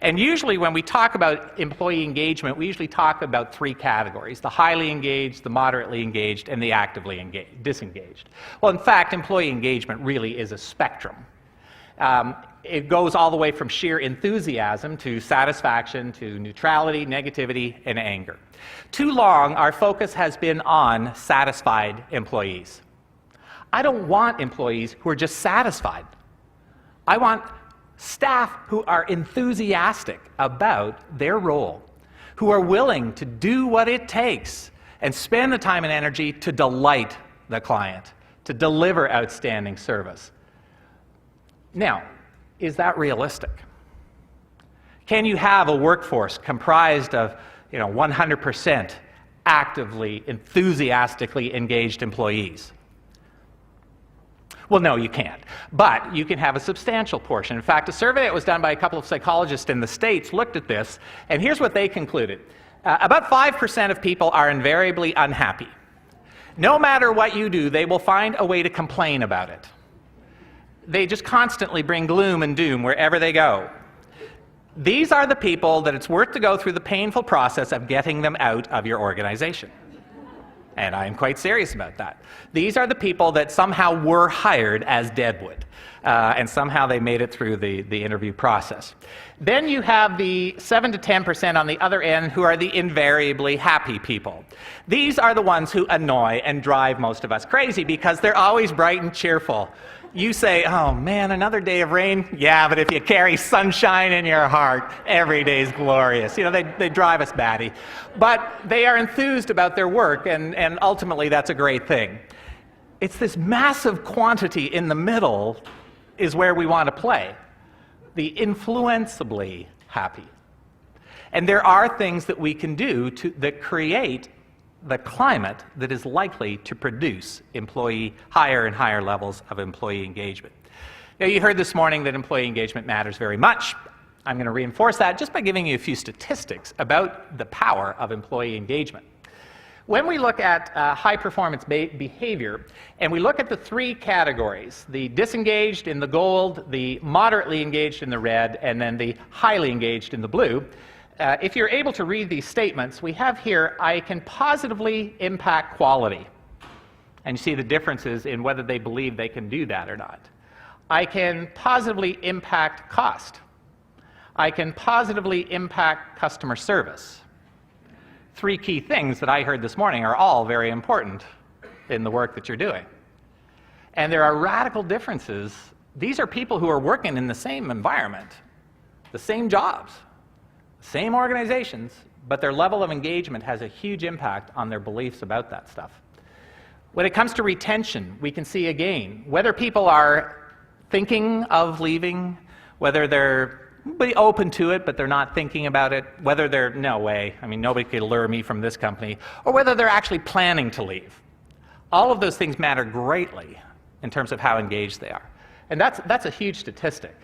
And usually when we talk about employee engagement, we usually talk about three categories: the highly engaged, the moderately engaged, and the actively disengaged. Well, in fact, employee engagement really is a spectrum. It goes all the way from sheer enthusiasm to satisfaction to neutrality, negativity, and anger. Too long, our focus has been on satisfied employees. I don't want employees who are just satisfied. I want staff who are enthusiastic about their role, who are willing to do what it takes and spend the time and energy to delight the client, to deliver outstanding service. Now, is that realistic? Can you have a workforce comprised of 100% actively, enthusiastically engaged employees? Well, no, you can't. But you can have a substantial portion. In fact, a survey that was done by a couple of psychologists in the States looked at this, and here's what they concluded. About 5% of people are invariably unhappy. No matter what you do, they will find a way to complain about it. They just constantly bring gloom and doom wherever they go. These are the people that it's worth to go through the painful process of getting them out of your organization. And I am quite serious about that. These are the people that somehow were hired as deadwood, and somehow they made it through the interview process. Then you have the 7 to 10% on the other end who are the invariably happy people. These are the ones who annoy and drive most of us crazy because they're always bright and cheerful. You say, oh man, another day of rain? Yeah, but if you carry sunshine in your heart, every day's glorious. They drive us batty. But they are enthused about their work, and ultimately that's a great thing. It's this massive quantity in the middle is where we want to play. The influencibly happy. And there are things that we can do that create the climate that is likely to produce higher and higher levels of employee engagement. Now, you heard this morning that employee engagement matters very much. I'm going to reinforce that just by giving you a few statistics about the power of employee engagement. When we look at high-performance behavior, and we look at the three categories, the disengaged in the gold, the moderately engaged in the red, and then the highly engaged in the blue, if you're able to read these statements, we have here, I can positively impact quality. And you see the differences in whether they believe they can do that or not. I can positively impact cost. I can positively impact customer service. Three key things that I heard this morning are all very important in the work that you're doing. And there are radical differences. These are people who are working in the same environment, the same jobs, same organizations, but their level of engagement has a huge impact on their beliefs about that stuff. When it comes to retention, we can see again, whether people are thinking of leaving, whether they're open to it, but they're not thinking about it, whether they're, no way, nobody could lure me from this company, or whether they're actually planning to leave. All of those things matter greatly in terms of how engaged they are. And that's a huge statistic.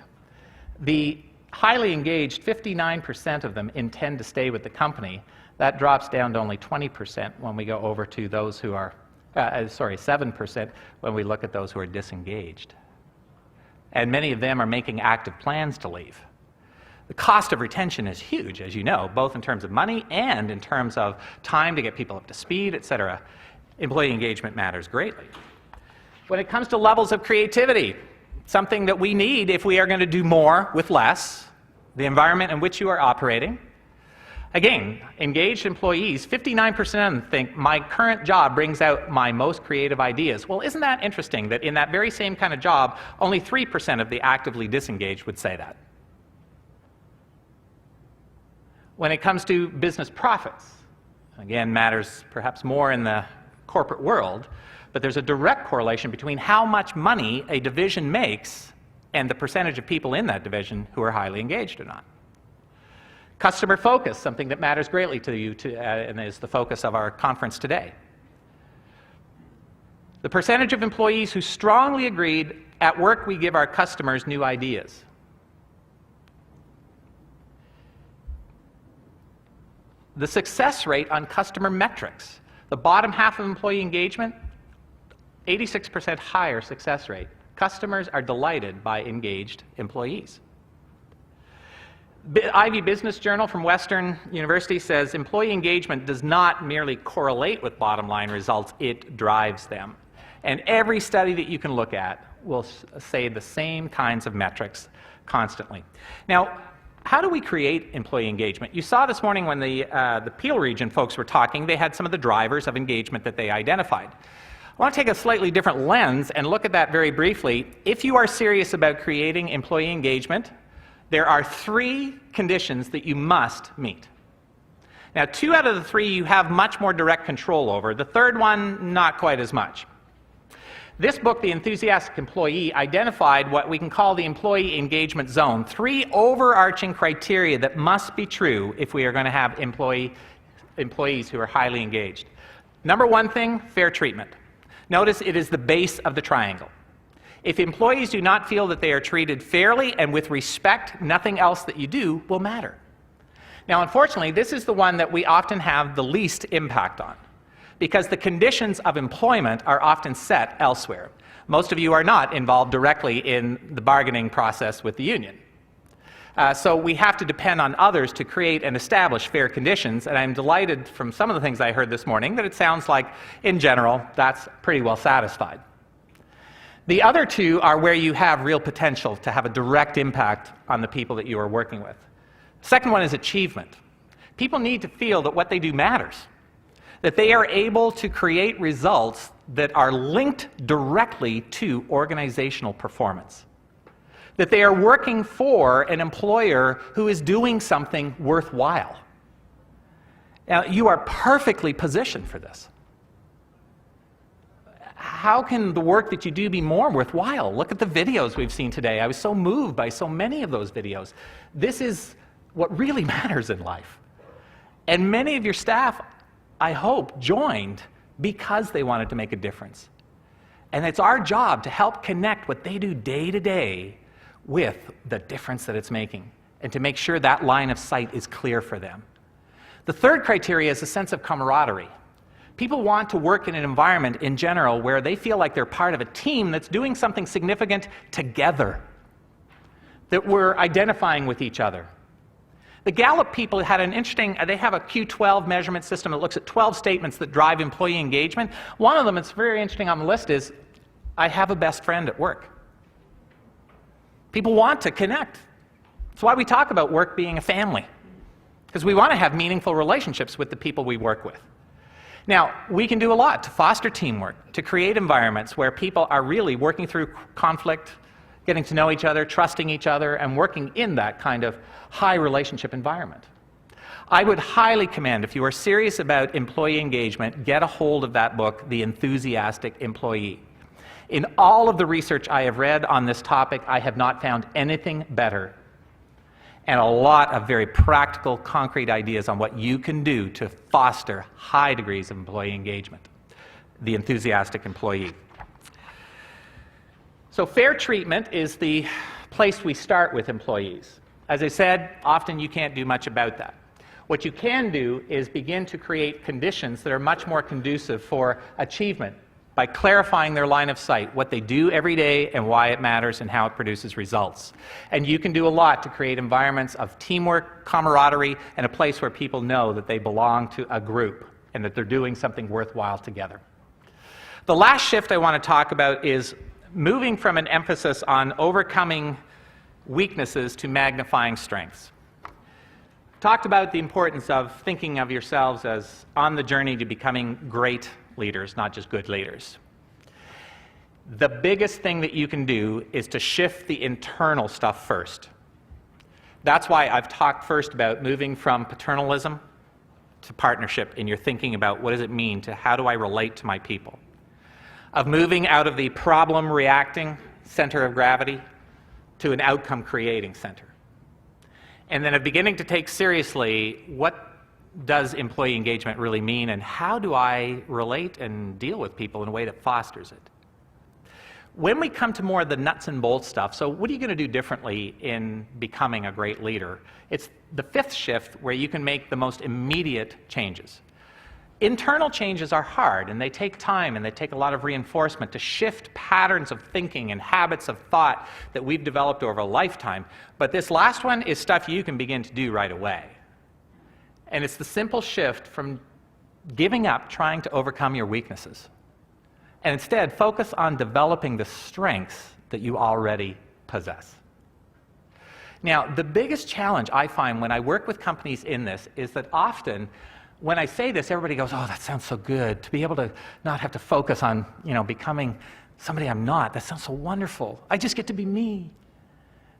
The highly engaged, 59% of them intend to stay with the company. That drops down to only 20% when we go over to those who are, 7% when we look at those who are disengaged. And many of them are making active plans to leave. The cost of retention is huge, as you know, both in terms of money and in terms of time to get people up to speed, et cetera. Employee engagement matters greatly. When it comes to levels of creativity, something that we need if we are going to do more with less, the environment in which you are operating. Again, engaged employees, 59% of them think my current job brings out my most creative ideas. Well, isn't that interesting that in that very same kind of job, only 3% of the actively disengaged would say that? When it comes to business profits, again, matters perhaps more in the corporate world, but there's a direct correlation between how much money a division makes and the percentage of people in that division who are highly engaged or not. Customer focus, something that matters greatly to you and is the focus of our conference today. The percentage of employees who strongly agreed, at work we give our customers new ideas. The success rate on customer metrics. The bottom half of employee engagement, 86% higher success rate. Customers are delighted by engaged employees. Ivy Business Journal from Western University says employee engagement does not merely correlate with bottom line results, it drives them. And every study that you can look at will say the same kinds of metrics constantly. Now, how do we create employee engagement? You saw this morning when the Peel region folks were talking, they had some of the drivers of engagement that they identified. I want to take a slightly different lens and look at that very briefly. If you are serious about creating employee engagement, there are 3 conditions that you must meet. Now, 2 out of the 3 you have much more direct control over. The third one, not quite as much. This book, The Enthusiastic Employee, identified what we can call the employee engagement zone. 3 overarching criteria that must be true if we are going to have employees who are highly engaged. Number 1 thing, fair treatment. Notice it is the base of the triangle. If employees do not feel that they are treated fairly and with respect, nothing else that you do will matter. Now, unfortunately, this is the one that we often have the least impact on, because the conditions of employment are often set elsewhere. Most of you are not involved directly in the bargaining process with the union. So we have to depend on others to create and establish fair conditions, and I'm delighted from some of the things I heard this morning that it sounds like, in general, that's pretty well satisfied. The other 2 are where you have real potential to have a direct impact on the people that you are working with. The second one is achievement. People need to feel that what they do matters, that they are able to create results that are linked directly to organizational performance, that they are working for an employer who is doing something worthwhile. Now, you are perfectly positioned for this. How can the work that you do be more worthwhile? Look at the videos we've seen today. I was so moved by so many of those videos. This is what really matters in life. And many of your staff, I hope, joined because they wanted to make a difference. And it's our job to help connect what they do day to day with the difference that it's making, and to make sure that line of sight is clear for them. The third criteria is a sense of camaraderie. People want to work in an environment in general where they feel like they're part of a team that's doing something significant together, that we're identifying with each other. The Gallup people had an interesting, they have a Q12 measurement system that looks at 12 statements that drive employee engagement. One of them that's very interesting on the list is, I have a best friend at work. People want to connect. That's why we talk about work being a family, because we want to have meaningful relationships with the people we work with. Now, we can do a lot to foster teamwork, to create environments where people are really working through conflict, getting to know each other, trusting each other, and working in that kind of high relationship environment. I would highly commend, if you are serious about employee engagement, get a hold of that book, The Enthusiastic Employee. In all of the research I have read on this topic, I have not found anything better, and a lot of very practical, concrete ideas on what you can do to foster high degrees of employee engagement. The Enthusiastic Employee. So fair treatment is the place we start with employees. As I said, often you can't do much about that. What you can do is begin to create conditions that are much more conducive for achievement by clarifying their line of sight, what they do every day and why it matters and how it produces results. And you can do a lot to create environments of teamwork, camaraderie, and a place where people know that they belong to a group and that they're doing something worthwhile together. The last shift I want to talk about is moving from an emphasis on overcoming weaknesses to magnifying strengths. Talked about the importance of thinking of yourselves as on the journey to becoming great leaders, not just good leaders. The biggest thing that you can do is to shift the internal stuff first. That's why I've talked first about moving from paternalism to partnership in your thinking about what does it mean to how do I relate to my people. Of moving out of the problem-reacting center of gravity to an outcome-creating center. And then of beginning to take seriously what does employee engagement really mean and how do I relate and deal with people in a way that fosters it. When we come to more of the nuts and bolts stuff, so what are you going to do differently in becoming a great leader? It's the fifth shift where you can make the most immediate changes. Internal changes are hard, and they take time, and they take a lot of reinforcement to shift patterns of thinking and habits of thought that we've developed over a lifetime. But this last one is stuff you can begin to do right away. And it's the simple shift from giving up trying to overcome your weaknesses, and instead focus on developing the strengths that you already possess. Now, the biggest challenge I find when I work with companies in this is that often when I say this, everybody goes, oh, that sounds so good. To be able to not have to focus on, becoming somebody I'm not, that sounds so wonderful. I just get to be me.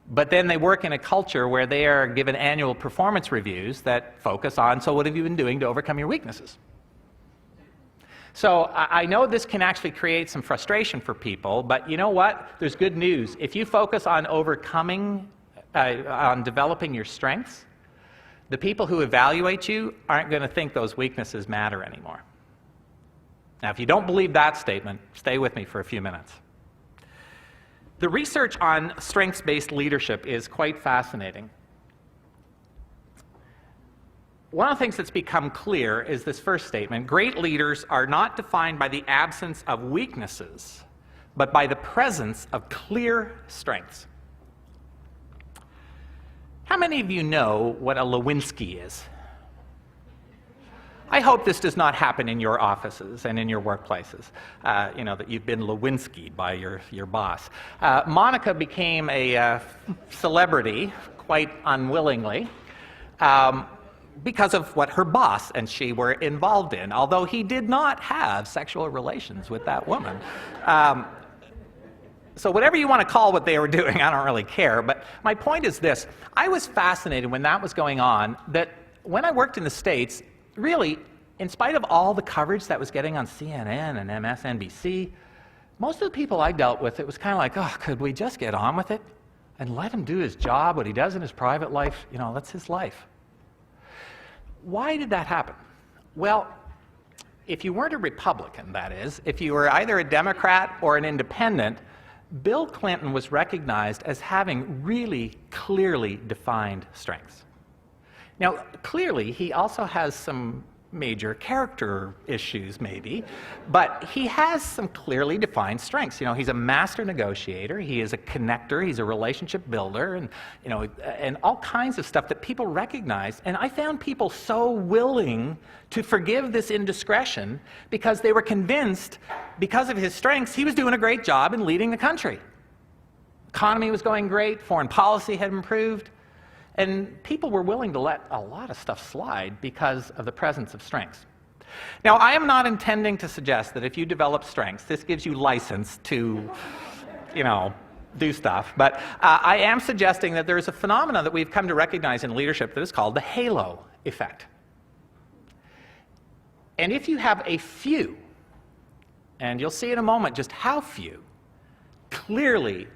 But then they work in a culture where they are given annual performance reviews that focus on, so what have you been doing to overcome your weaknesses? So I know this can actually create some frustration for people, but you know what? There's good news. If you focus on on developing your strengths, the people who evaluate you aren't going to think those weaknesses matter anymore. Now, if you don't believe that statement, stay with me for a few minutes. The research on strengths-based leadership is quite fascinating. One of the things that's become clear is this first statement: great leaders are not defined by the absence of weaknesses, but by the presence of clear strengths. How many of you know what a Lewinsky is? I hope this does not happen in your offices and in your workplaces, that you've been Lewinsky'd by your boss. Monica became a celebrity quite unwillingly because of what her boss and she were involved in, although he did not have sexual relations with that woman. So whatever you want to call what they were doing, I don't really care. But my point is this: I was fascinated when that was going on, that when I worked in the States, really, in spite of all the coverage that was getting on CNN and MSNBC, most of the people I dealt with, it was kind of like, oh, could we just get on with it and let him do his job, what he does in his private life, that's his life. Why did that happen? Well, if you weren't a Republican, that is, if you were either a Democrat or an independent, Bill Clinton was recognized as having really clearly defined strengths. Now, clearly, he also has some major character issues, maybe, but he has some clearly defined strengths. He's a master negotiator, he is a connector, he's a relationship builder, and and all kinds of stuff that people recognize. And I found people so willing to forgive this indiscretion because they were convinced, because of his strengths, he was doing a great job in leading the country. Economy was going great, foreign policy had improved. And people were willing to let a lot of stuff slide because of the presence of strengths. Now, I am not intending to suggest that if you develop strengths, this gives you license to, do stuff. But I am suggesting that there is a phenomenon that we've come to recognize in leadership that is called the halo effect. And if you have a few, and you'll see in a moment just how few, clearly,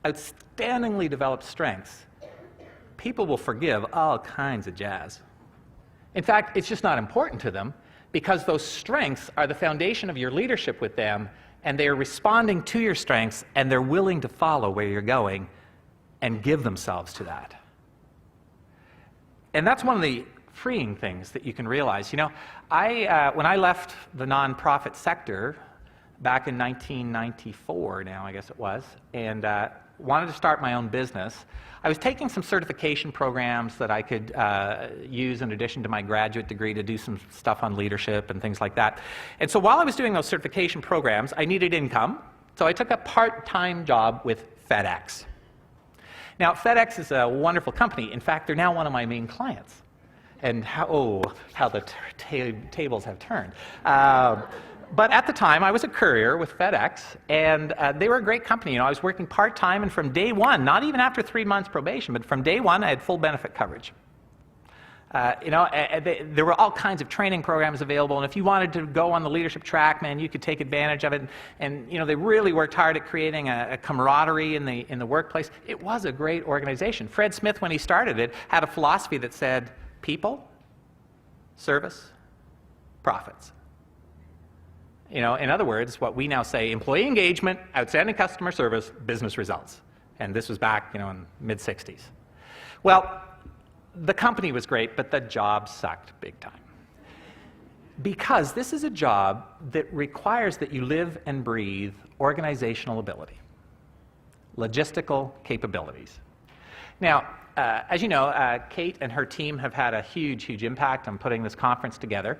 outstandingly developed strengths, people will forgive all kinds of jazz. In fact, it's just not important to them because those strengths are the foundation of your leadership with them, and they are responding to your strengths, and they're willing to follow where you're going and give themselves to that. And that's one of the freeing things that you can realize. You know, when I left the nonprofit sector back in 1994 now, I guess it was, and wanted to start my own business, I was taking some certification programs that I could use in addition to my graduate degree to do some stuff on leadership and things like that. And so while I was doing those certification programs, I needed income, so I took a part-time job with FedEx. Now, FedEx is a wonderful company. In fact, they're now one of my main clients. And how the tables have turned. But at the time, I was a courier with FedEx, and they were a great company. You know, I was working part-time, and from day one, not even after 3 months probation, but from day one, I had full benefit coverage. There were all kinds of training programs available, and if you wanted to go on the leadership track, man, you could take advantage of it. And you know, they really worked hard at creating a camaraderie in the workplace. It was a great organization. Fred Smith, when he started it, had a philosophy that said, people, service, profits. You know, in other words, what we now say, employee engagement, outstanding customer service, business results. And this was back, you know, in mid-60s. Well, the company was great, but the job sucked big time. Because this is a job that requires that you live and breathe organizational ability, logistical capabilities. Now, as you know, Kate and her team have had a huge, huge impact on putting this conference together.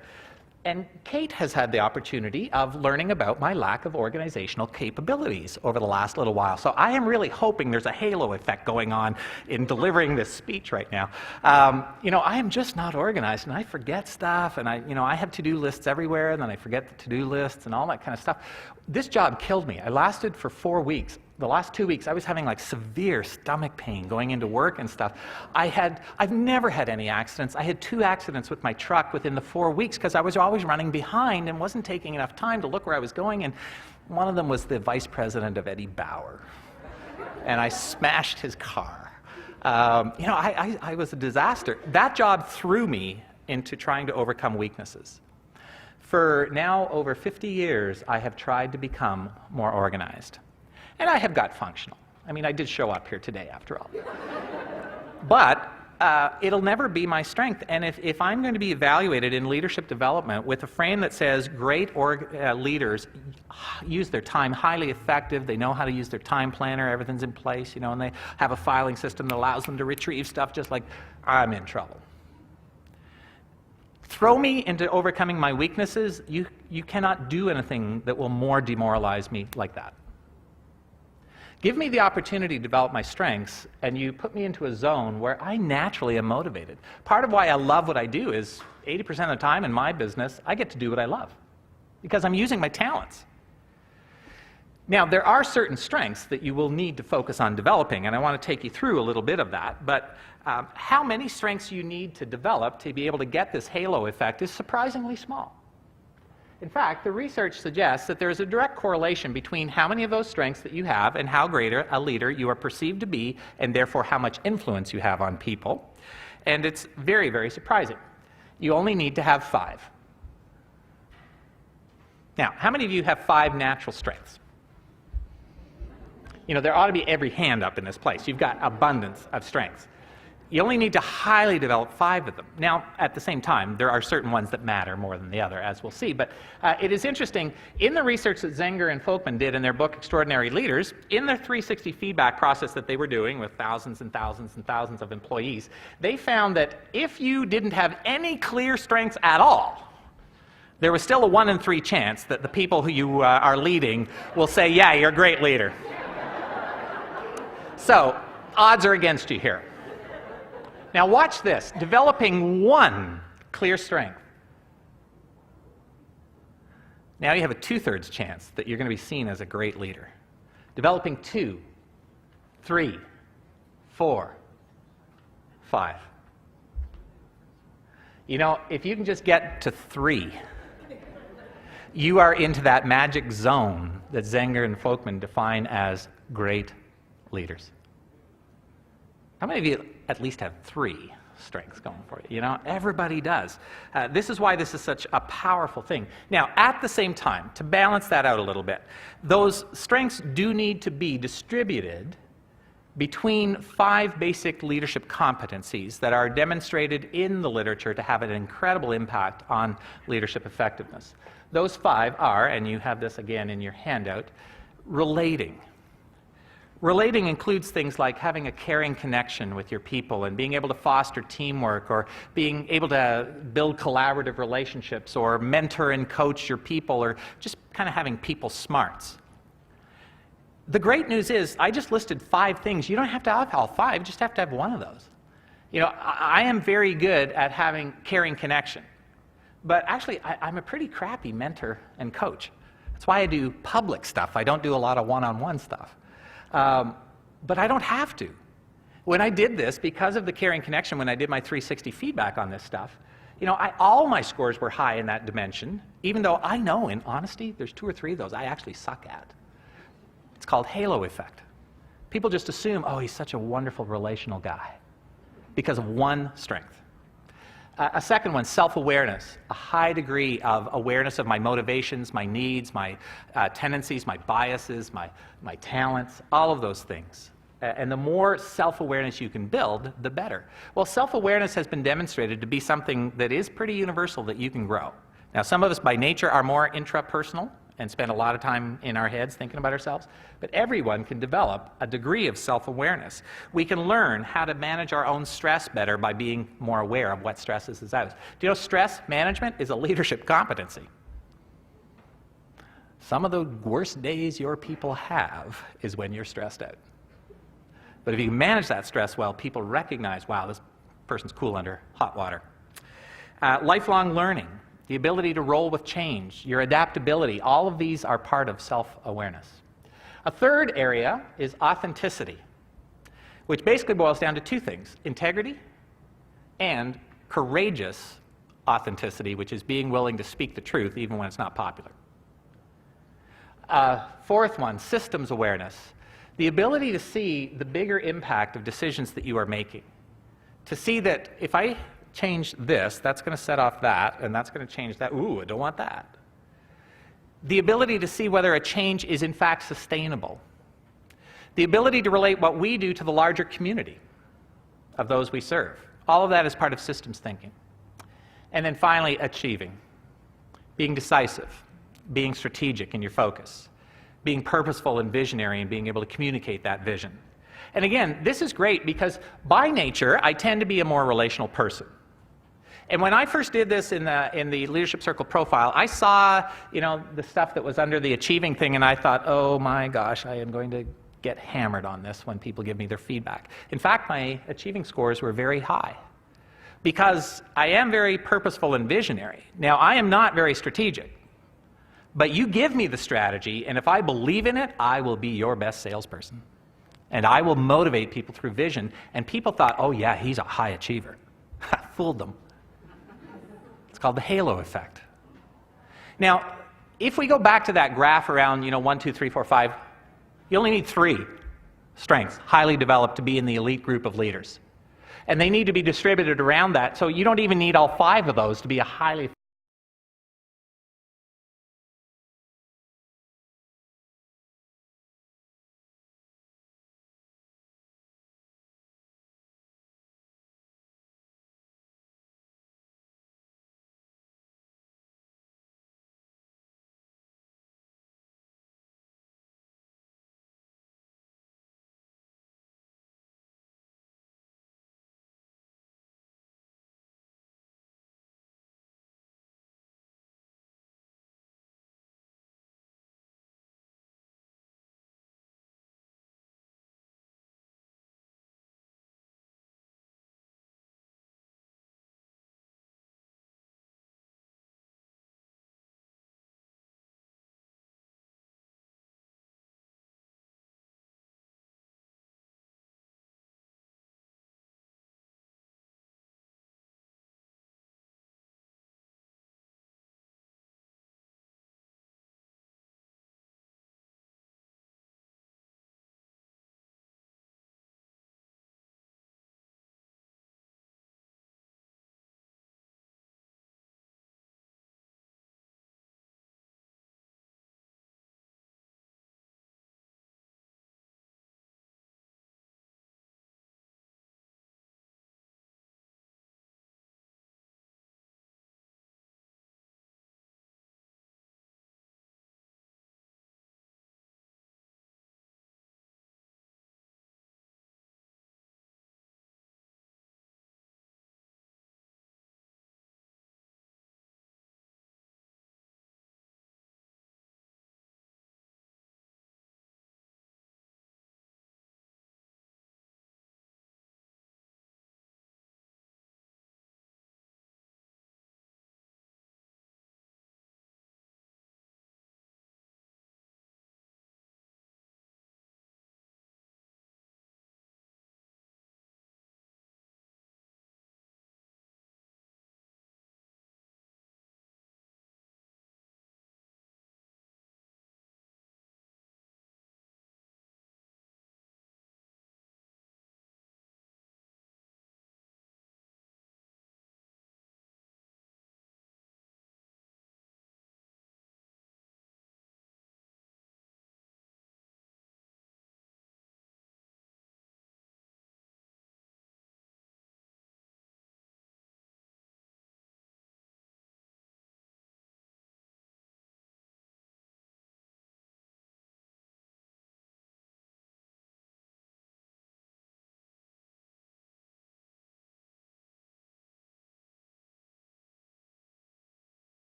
And Kate has had the opportunity of learning about my lack of organizational capabilities over the last little while. So I am really hoping there's a halo effect going on in delivering this speech right now. You know, I am just not organized, and I forget stuff, and I have to-do lists everywhere, and then I forget the to-do lists and all that kind of stuff. This job killed me. I lasted for 4 weeks. The last 2 weeks, I was having like severe stomach pain going into work and stuff. I've never had any accidents. I had 2 accidents with my truck within the 4 weeks because I was always running behind and wasn't taking enough time to look where I was going. And one of them was the vice president of Eddie Bauer. And I smashed his car. You know, I was a disaster. That job threw me into trying to overcome weaknesses. For now over 50 years, I have tried to become more organized. And I have got functional. I mean, I did show up here today, after all. But it'll never be my strength. And if I'm going to be evaluated in leadership development with a frame that says great leaders use their time highly effective, they know how to use their time planner, everything's in place, you know, and they have a filing system that allows them to retrieve stuff, just like, I'm in trouble. Throw me into overcoming my weaknesses, you cannot do anything that will more demoralize me like that. Give me the opportunity to develop my strengths, and you put me into a zone where I naturally am motivated. Part of why I love what I do is 80% of the time in my business, I get to do what I love because I'm using my talents. Now, there are certain strengths that you will need to focus on developing, and I want to take you through a little bit of that. But how many strengths you need to develop to be able to get this halo effect is surprisingly small. In fact, the research suggests that there is a direct correlation between how many of those strengths that you have and how great a leader you are perceived to be, and therefore how much influence you have on people. And it's very, very surprising. You only need to have 5. Now, how many of you have 5 natural strengths? You know, there ought to be every hand up in this place. You've got abundance of strengths. You only need to highly develop 5 of them. Now, at the same time, there are certain ones that matter more than the other, as we'll see. But it is interesting, in the research that Zenger and Folkman did in their book, Extraordinary Leaders, in their 360 feedback process that they were doing with thousands and thousands and thousands of employees, they found that if you didn't have any clear strengths at all, there was still a 1 in 3 chance that the people who you are leading will say, yeah, you're a great leader. So, odds are against you here. Now watch this, developing 1 clear strength. Now you have a 2/3 chance that you're going to be seen as a great leader. Developing 2, 3, 4, 5. You know, if you can just get to 3, you are into that magic zone that Zenger and Folkman define as great leaders. How many of you at least have 3 strengths going for you. You know, everybody does. This is why this is such a powerful thing. Now, at the same time, to balance that out a little bit, those strengths do need to be distributed between 5 basic leadership competencies that are demonstrated in the literature to have an incredible impact on leadership effectiveness. Those 5 are, and you have this again in your handout, relating. Relating includes things like having a caring connection with your people and being able to foster teamwork, or being able to build collaborative relationships, or mentor and coach your people, or just kind of having people smarts. The great news is I just listed 5 things. You don't have to have all 5, you just have to have one of those. You know, I am very good at having caring connection, but actually I'm a pretty crappy mentor and coach. That's why I do public stuff. I don't do a lot of one-on-one stuff. But I don't have to. When I did this, because of the caring connection, when I did my 360 feedback on this stuff, you know, all my scores were high in that dimension, even though I know, in honesty, there's 2 or 3 of those I actually suck at. It's called halo effect. People just assume, oh, he's such a wonderful relational guy because of one strength. A second one, self-awareness, a high degree of awareness of my motivations, my needs, my tendencies, my biases, my talents, all of those things. And the more self-awareness you can build, the better. Well, self-awareness has been demonstrated to be something that is pretty universal that you can grow. Now, some of us by nature are more intrapersonal and spend a lot of time in our heads thinking about ourselves, but everyone can develop a degree of self-awareness. We can learn how to manage our own stress better by being more aware of what stresses us out. Do you know stress management is a leadership competency? Some of the worst days your people have is when you're stressed out. But if you manage that stress well, people recognize, wow, this person's cool under hot water. Lifelong learning. The ability to roll with change, your adaptability, all of these are part of self-awareness. A third area is authenticity, which basically boils down to 2 things, integrity and courageous authenticity, which is being willing to speak the truth even when it's not popular. Fourth one, systems awareness, the ability to see the bigger impact of decisions that you are making, to see that if I change this, that's going to set off that, and that's going to change that. Ooh, I don't want that. The ability to see whether a change is in fact sustainable. The ability to relate what we do to the larger community of those we serve. All of that is part of systems thinking. And then finally, achieving. Being decisive, being strategic in your focus, being purposeful and visionary, and being able to communicate that vision. And again, this is great because by nature, I tend to be a more relational person. And when I first did this in the Leadership Circle profile, I saw, you know, the stuff that was under the achieving thing, and I thought, oh my gosh, I am going to get hammered on this when people give me their feedback. In fact, my achieving scores were very high because I am very purposeful and visionary. Now, I am not very strategic, but you give me the strategy, and if I believe in it, I will be your best salesperson. And I will motivate people through vision. And people thought, oh yeah, he's a high achiever. Fooled them. It's called the halo effect. Now, if we go back to that graph around, 1, 2, 3, 4, 5, you only need 3 strengths, highly developed, to be in the elite group of leaders. And they need to be distributed around that, so you don't even need all 5 of those to be a highly